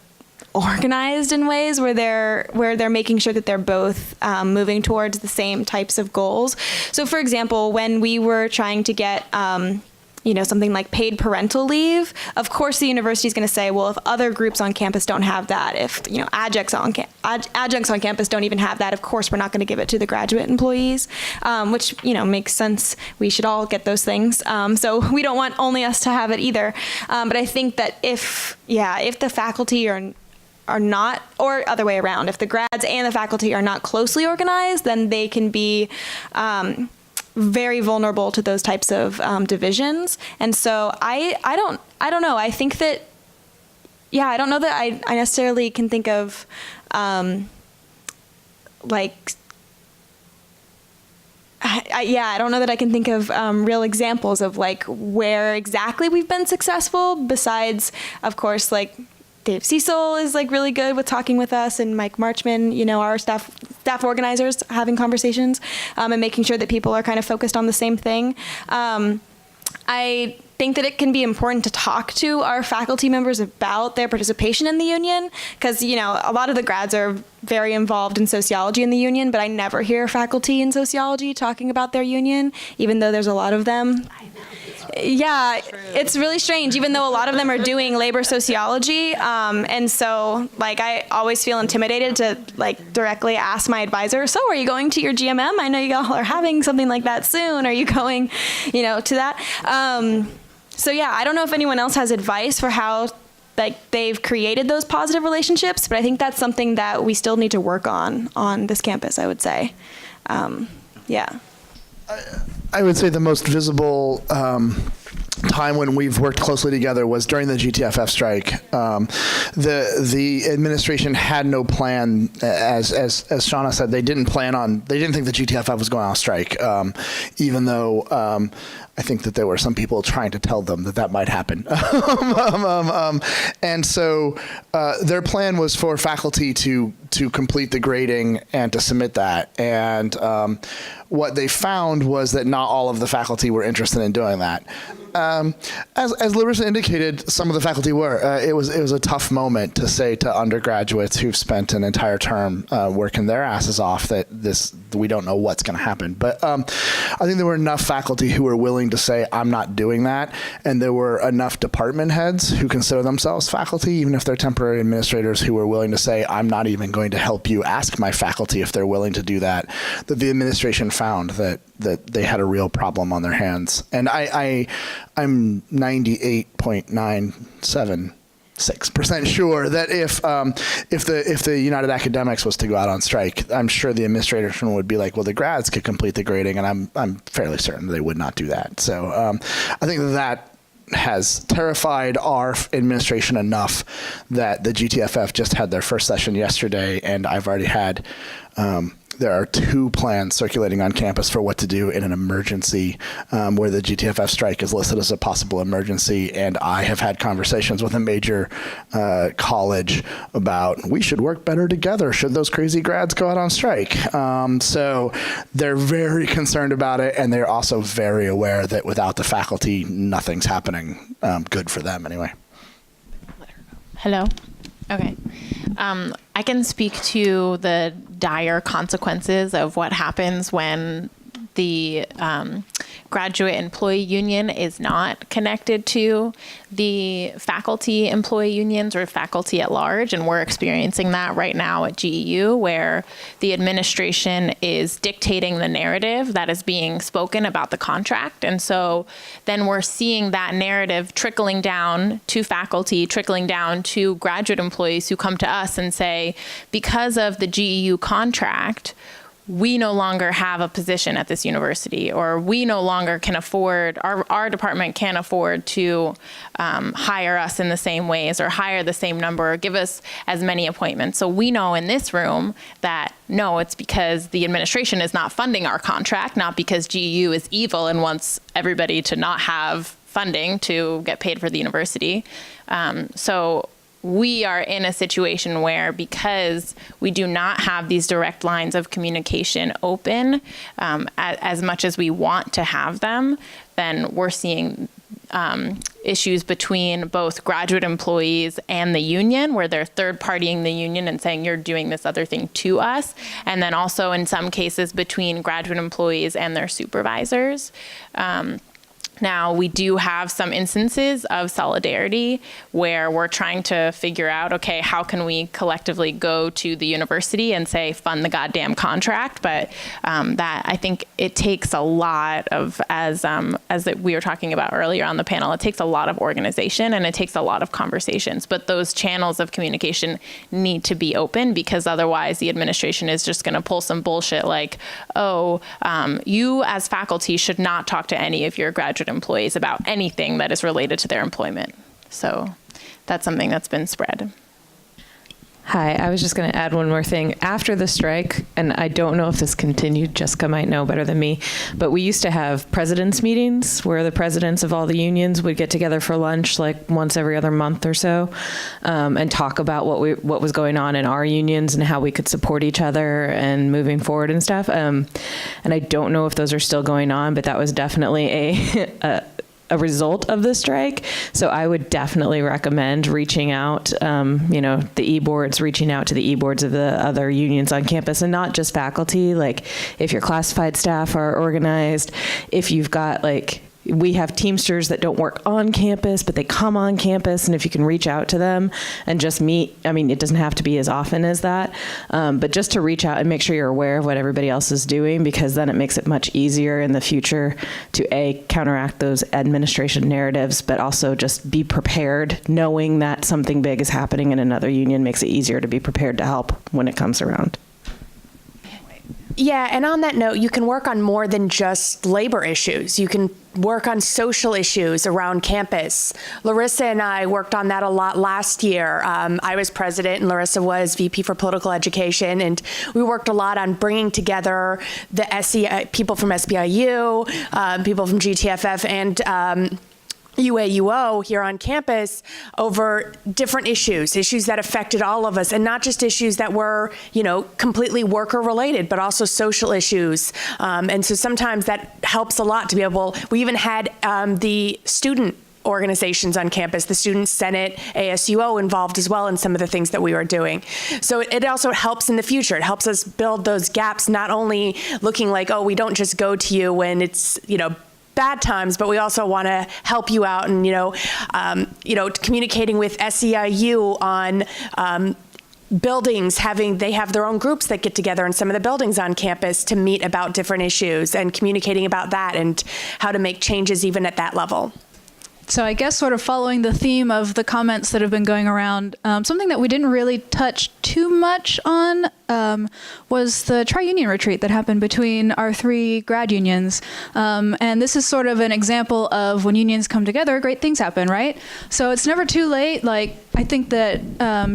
organized in ways where they're making sure that they're both moving towards the same types of goals. So, for example, when we were trying to get something like paid parental leave, of course the university is going to say, well, if other groups on campus don't have that, if adjuncts on campus don't even have that, of course we're not going to give it to the graduate employees, which makes sense. We should all get those things. So we don't want only us to have it either. But I think that if the faculty are not, or other way around, if the grads and the faculty are not closely organized, then they can be very vulnerable to those types of divisions. And so I don't know. I think that, I don't know that I necessarily can think of I don't know that I can think of real examples of where exactly we've been successful, besides, of course, Dave Cecil is really good with talking with us, and Mike Marchman, our staff organizers, having conversations and making sure that people are kind of focused on the same thing. I think that it can be important to talk to our faculty members about their participation in the union, because a lot of the grads are very involved in sociology in the union, but I never hear faculty in sociology talking about their union, even though there's a lot of them. I know. Yeah, it's really strange, even though a lot of them are doing labor sociology. And so, I always feel intimidated to, directly ask my advisor, so are you going to your GMM? I know you all are having something like that soon. Are you going, to that? So, yeah, I don't know if anyone else has advice for how, they've created those positive relationships, but I think that's something that we still need to work on this campus, I would say. Yeah. I would say the most visible time when we've worked closely together was during the GTFF strike. The administration had no plan, as Shauna said, they didn't think the GTFF was going on strike, even though I think that there were some people trying to tell them that might happen. And so their plan was for faculty to complete the grading and to submit that. And what they found was that not all of the faculty were interested in doing that. As Larissa indicated, some of the faculty were. It was a tough moment to say to undergraduates who've spent an entire term working their asses off that we don't know what's going to happen. But I think there were enough faculty who were willing to say, I'm not doing that. And there were enough department heads who consider themselves faculty, even if they're temporary administrators, who were willing to say, I'm not even going to help you ask my faculty if they're willing to do that, that the administration found that they had a real problem on their hands. And I'm 98.976% sure that if the United Academics was to go out on strike, I'm sure the administration would be like, well, the grads could complete the grading, and I'm fairly certain they would not do that. So I think that has terrified our administration enough that the GTFF just had their first session yesterday, and I've already had there are 2 plans circulating on campus for what to do in an emergency, where the GTFF strike is listed as a possible emergency. And I have had conversations with a major college about we should work better together should those crazy grads go out on strike. So they're very concerned about it, and they're also very aware that without the faculty, nothing's happening good for them anyway. Hello? Okay. I can speak to the dire consequences of what happens when the graduate employee union is not connected to the faculty employee unions or faculty at large. And we're experiencing that right now at GEU, where the administration is dictating the narrative that is being spoken about the contract. And so then we're seeing that narrative trickling down to faculty, trickling down to graduate employees who come to us and say, because of the GEU contract, we no longer have a position at this university, or we no longer can afford, our department can't afford to hire us in the same ways, or hire the same number, or give us as many appointments. So we know in this room that no, it's because the administration is not funding our contract, not because GEU is evil and wants everybody to not have funding to get paid for the university. So we are in a situation where, because we do not have these direct lines of communication open as much as we want to have them, then we're seeing issues between both graduate employees and the union, where they're third-partying the union and saying, you're doing this other thing to us. And then also in some cases between graduate employees and their supervisors. Now, we do have some instances of solidarity where we're trying to figure out, okay, how can we collectively go to the university and say, fund the goddamn contract? But that, I think it takes a lot of, as we were talking about earlier on the panel, it takes a lot of organization and it takes a lot of conversations. But those channels of communication need to be open, because otherwise the administration is just going to pull some bullshit like, oh, you as faculty should not talk to any of your graduate employees about anything that is related to their employment. So that's something that's been spread. Hi, I was just going to add one more thing. After the strike, and I don't know if this continued, Jessica might know better than me, but we used to have presidents' meetings where the presidents of all the unions would get together for lunch like once every other month or so, and talk about what was going on in our unions and how we could support each other and moving forward and stuff. And I don't know if those are still going on, but that was definitely a result of the strike. So I would definitely recommend reaching out, the e-boards, reaching out to the e-boards of the other unions on campus, and not just faculty. Like, if your classified staff are organized, if you've got we have Teamsters that don't work on campus, but they come on campus, and if you can reach out to them and just meet, I mean, it doesn't have to be as often as that, but just to reach out and make sure you're aware of what everybody else is doing, because then it makes it much easier in the future to counteract those administration narratives, but also just be prepared. Knowing that something big is happening in another union makes it easier to be prepared to help when it comes around. Yeah, and on that note, you can work on more than just labor issues. You can work on social issues around campus. Larissa and I worked on that a lot last year. I was president and Larissa was VP for political education, and we worked a lot on bringing together the people from SBIU, people from GTFF, and UAUO here on campus over different issues that affected all of us, and not just issues that were, completely worker related, but also social issues. And so sometimes that helps a lot to be able, we even had the student organizations on campus, the Student Senate, ASUO involved as well in some of the things that we were doing. So it also helps in the future. It helps us build those gaps, not only looking like, oh, we don't just go to you when it's, bad times, but we also want to help you out, and communicating with SEIU on buildings, they have their own groups that get together in some of the buildings on campus to meet about different issues, and communicating about that and how to make changes even at that level. So I guess sort of following the theme of the comments that have been going around, something that we didn't really touch too much on was the tri-union retreat that happened between our 3 grad unions. And this is sort of an example of when unions come together, great things happen, right? So it's never too late. I think that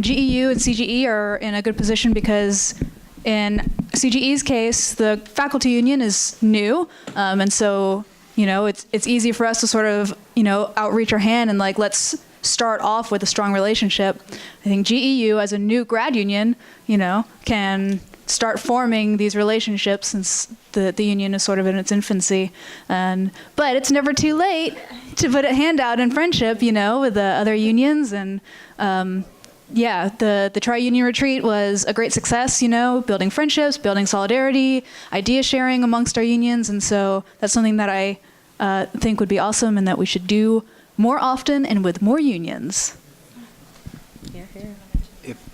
GEU and CGE are in a good position, because in CGE's case, the faculty union is new, and so it's easy for us to sort of outreach our hand and like let's start off with a strong relationship. I think GEU as a new grad union, can start forming these relationships since the union is sort of in its infancy. But it's never too late to put a hand out in friendship, with the other unions. And the tri-union retreat was a great success, building friendships, building solidarity, idea sharing amongst our unions. And so that's something that I think would be awesome and that we should do more often and with more unions.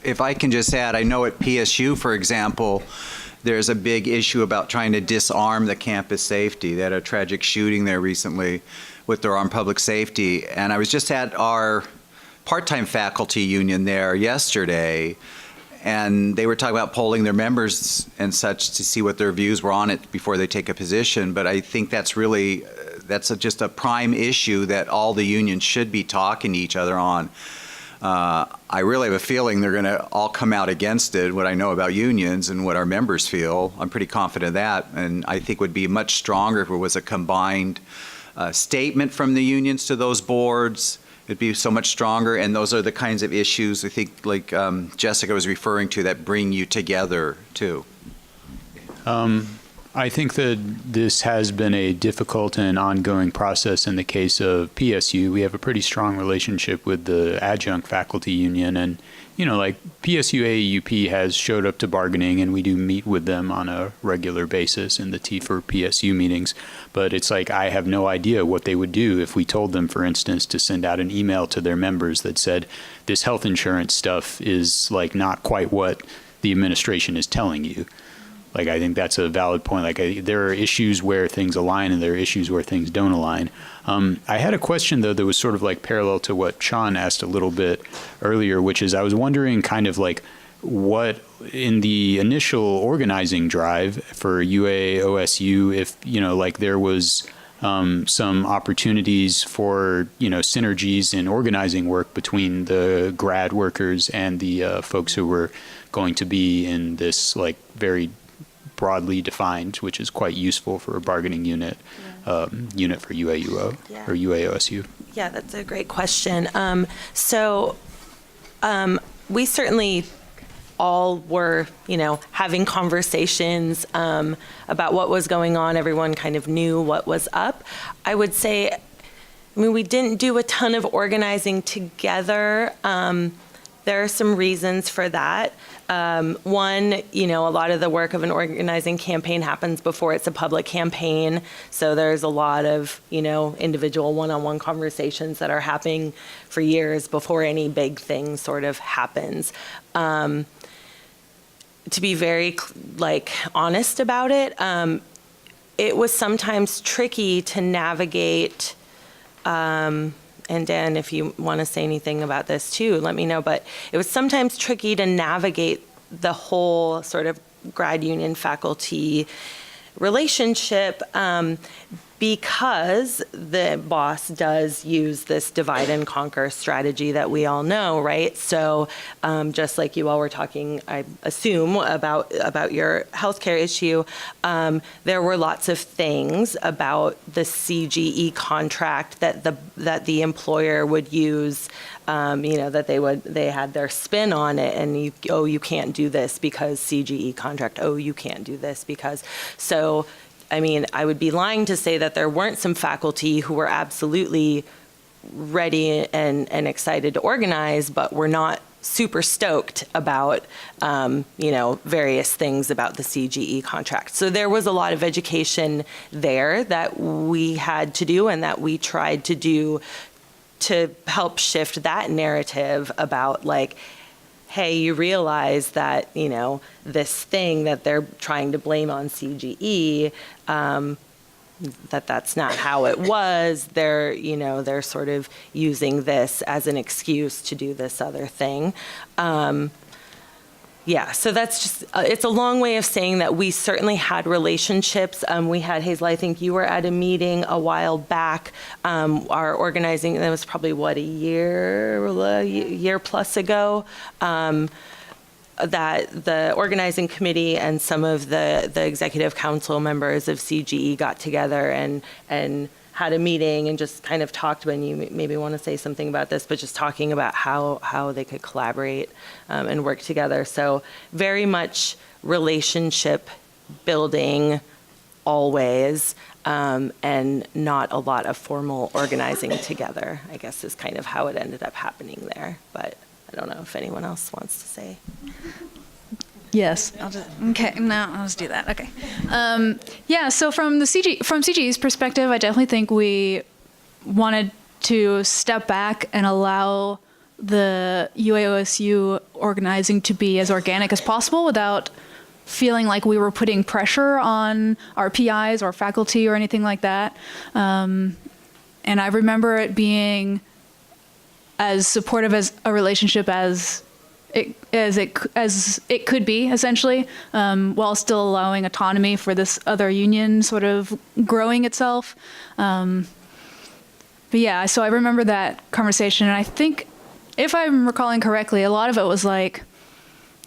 If I can just add, I know at PSU, for example, there's a big issue about trying to disarm the campus safety. They had a tragic shooting there recently with their armed public safety. And I was just at our part-time faculty union there yesterday, and they were talking about polling their members and such to see what their views were on it before they take a position. But I think that's really, just a prime issue that all the unions should be talking to each other on. I really have a feeling they're going to all come out against it, what I know about unions and what our members feel. I'm pretty confident of that. And I think it would be much stronger if it was a combined statement from the unions to those boards. It'd be so much stronger. And those are the kinds of issues, I think, like Jessica was referring to, that bring you together, too. I think that this has been a difficult and ongoing process in the case of PSU. We have a pretty strong relationship with the adjunct faculty union, and PSU AAUP has showed up to bargaining, and we do meet with them on a regular basis in the T for PSU meetings. But it's like I have no idea what they would do if we told them, for instance, to send out an email to their members that said this health insurance stuff is like not quite what the administration is telling you. Like, I think that's a valid point. Like, there are issues where things align and there are issues where things don't align. I had a question, though, that was sort of like parallel to what Sean asked a little bit earlier, which is I was wondering kind of like what in the initial organizing drive for UAOSU, if, like there was some opportunities for, synergies in organizing work between the grad workers and the folks who were going to be in this like very broadly defined, which is quite useful for a bargaining unit, unit for UAUO or UAOSU. Yeah, that's a great question. We certainly all were, having conversations about what was going on. Everyone kind of knew what was up. I would say, we didn't do a ton of organizing together. There are some reasons for that. One, a lot of the work of an organizing campaign happens before it's a public campaign. So there's a lot of, individual one-on-one conversations that are happening for years before any big thing sort of happens. To be very, honest about it, it was sometimes tricky to navigate, and Dan, if you want to say anything about this too, let me know. But it was sometimes tricky to navigate the whole sort of grad union faculty relationship because the boss does use this divide and conquer strategy that we all know, right? So just like you all were talking, I assume, about your healthcare issue, there were lots of things about the CGE contract that the employer would use, that they had their spin on it, and you can't do this because CGE contract, you can't do this because, so I would be lying to say that there weren't some faculty who were absolutely ready and excited to organize, but were not super stoked about, various things about the CGE contract. So there was a lot of education there that we had to do and that we tried to do to help shift that narrative about hey, you realize that, this thing that they're trying to blame on CGE, that's not how it was. They're sort of using this as an excuse to do this other thing. So that's just, it's a long way of saying that we certainly had relationships. We had, Hazel, I think you were at a meeting a while back, our organizing, that was probably a year plus ago, that the organizing committee and some of the executive council members of CGE got together and had a meeting and just kind of talked. When you maybe want to say something about this, but just talking about how they could collaborate and work together. So very much relationship building always, and not a lot of formal organizing together, I guess, is kind of how it ended up happening there. But I don't know if anyone else wants to say. Yes. I'll just do that. Okay. Yeah. So from CGE's perspective, I definitely think we wanted to step back and allow the UAOSU organizing to be as organic as possible without feeling like we were putting pressure on our PIs or faculty or anything like that. And I remember it being as supportive as a relationship as it could be, essentially, while still allowing autonomy for this other union sort of growing itself. But yeah, so I remember that conversation, and I think, if I'm recalling correctly, a lot of it was like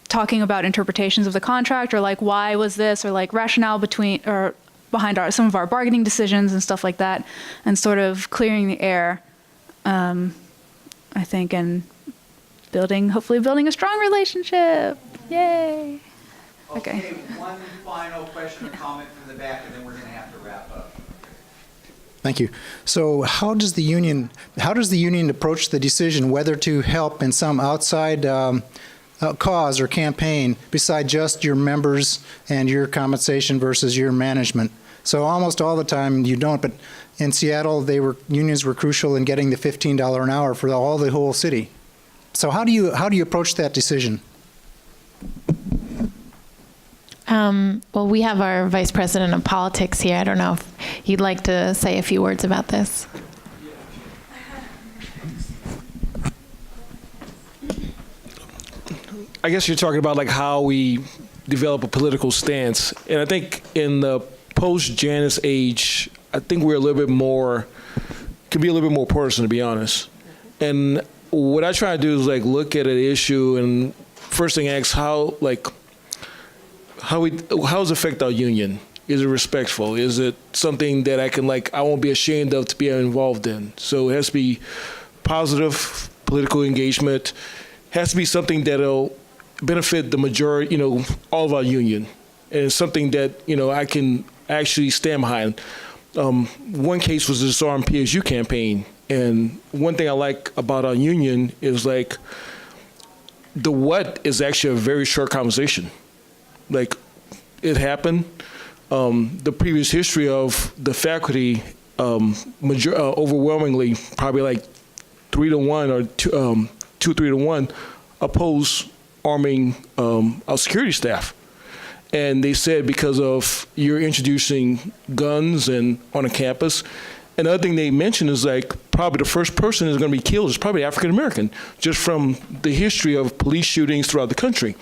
talking about interpretations of the contract, or like why was this, or like rationale behind some of our bargaining decisions and stuff like that, and sort of clearing the air, I think, and hopefully building a strong relationship. Yay. Okay. One final question or comment from the back, and then we're going to have to wrap up. Thank you. So how does the union approach the decision whether to help in some outside cause or campaign beside just your members and your compensation versus your management? So almost all the time you don't, but in Seattle unions were crucial in getting the $15 an hour for the whole city. So how do you approach that decision? Well, we have our Vice President of Politics here. I don't know if you'd like to say a few words about this. I guess you're talking about like how we develop a political stance. And I think in the post-Janus age, I think we're can be a little bit more personal, to be honest. And what I try to do is like look at an issue and first thing ask how does it affect our union? Is it respectful? Is it something that I won't be ashamed of to be involved in? So it has to be positive political engagement. It has to be something that'll benefit the majority, all of our union. And it's something that, I can actually stand behind. One case was the Disarm PSU campaign. And one thing I like about our union is like the what is actually a very short conversation. Like it happened. The previous history of the faculty, overwhelmingly, probably like 3-1 or 2-3-1, oppose arming our security staff. And they said because of you're introducing guns and on a campus. And the other thing they mentioned is like probably the first person is going to be killed is probably African American, just from the history of police shootings throughout the country.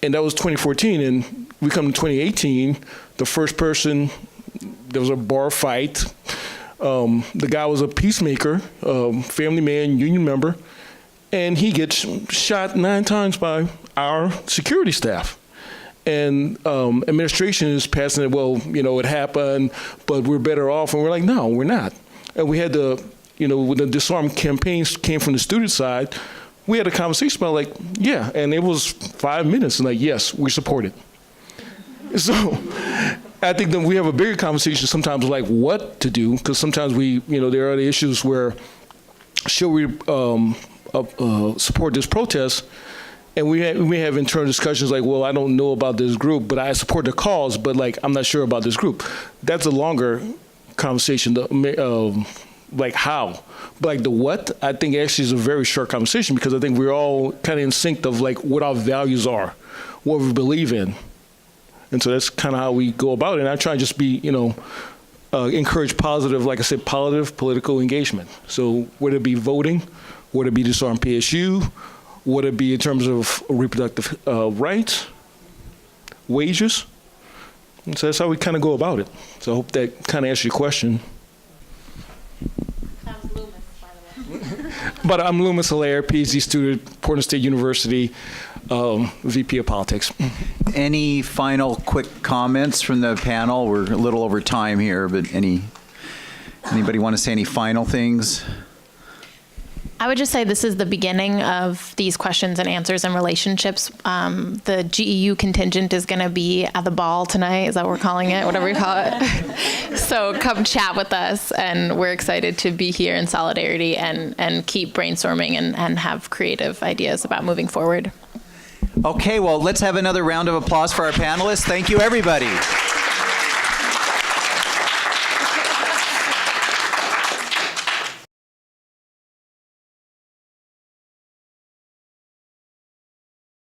And that was 2014, and we come to 2018. The first person, there was a bar fight. The guy was a peacemaker, family man, union member, and he gets shot 9 times by our security staff. And administration is passing it, well, it happened, but we're better off. And we're like, no, we're not. And we had when the disarm campaigns came from the student side, we had a conversation about like, yeah, and it was 5 minutes, and like, yes, we support it. So I think that we have a bigger conversation sometimes like what to do, because sometimes there are the issues where should we support this protest? And we have internal discussions like, well, I don't know about this group, but I support the cause, but like, I'm not sure about this group. That's a longer conversation, like how. But like the what, I think actually is a very short conversation because I think we're all kind of in sync of like what our values are, what we believe in. And so that's kind of how we go about it. And I try to just be, encourage positive, like I said, positive political engagement. So whether it be voting, whether it be Disarm PSU, would it be in terms of reproductive rights, wages? And so that's how we kind of go about it. So I hope that kind of answers your question. That was Loomis, by the way. But I'm Loomis Hilaire, PhD student, Portland State University. VP of Politics. Any final quick comments from the panel? We're a little over time here, but anybody want to say any final things? I would just say this is the beginning of these questions and answers and relationships. The GEU contingent is going to be at the ball tonight. Is that what we're calling it? Whatever we call it. So come chat with us, and we're excited to be here in solidarity and keep brainstorming and have creative ideas about moving forward. Okay, well, let's have another round of applause for our panelists. Thank you, everybody.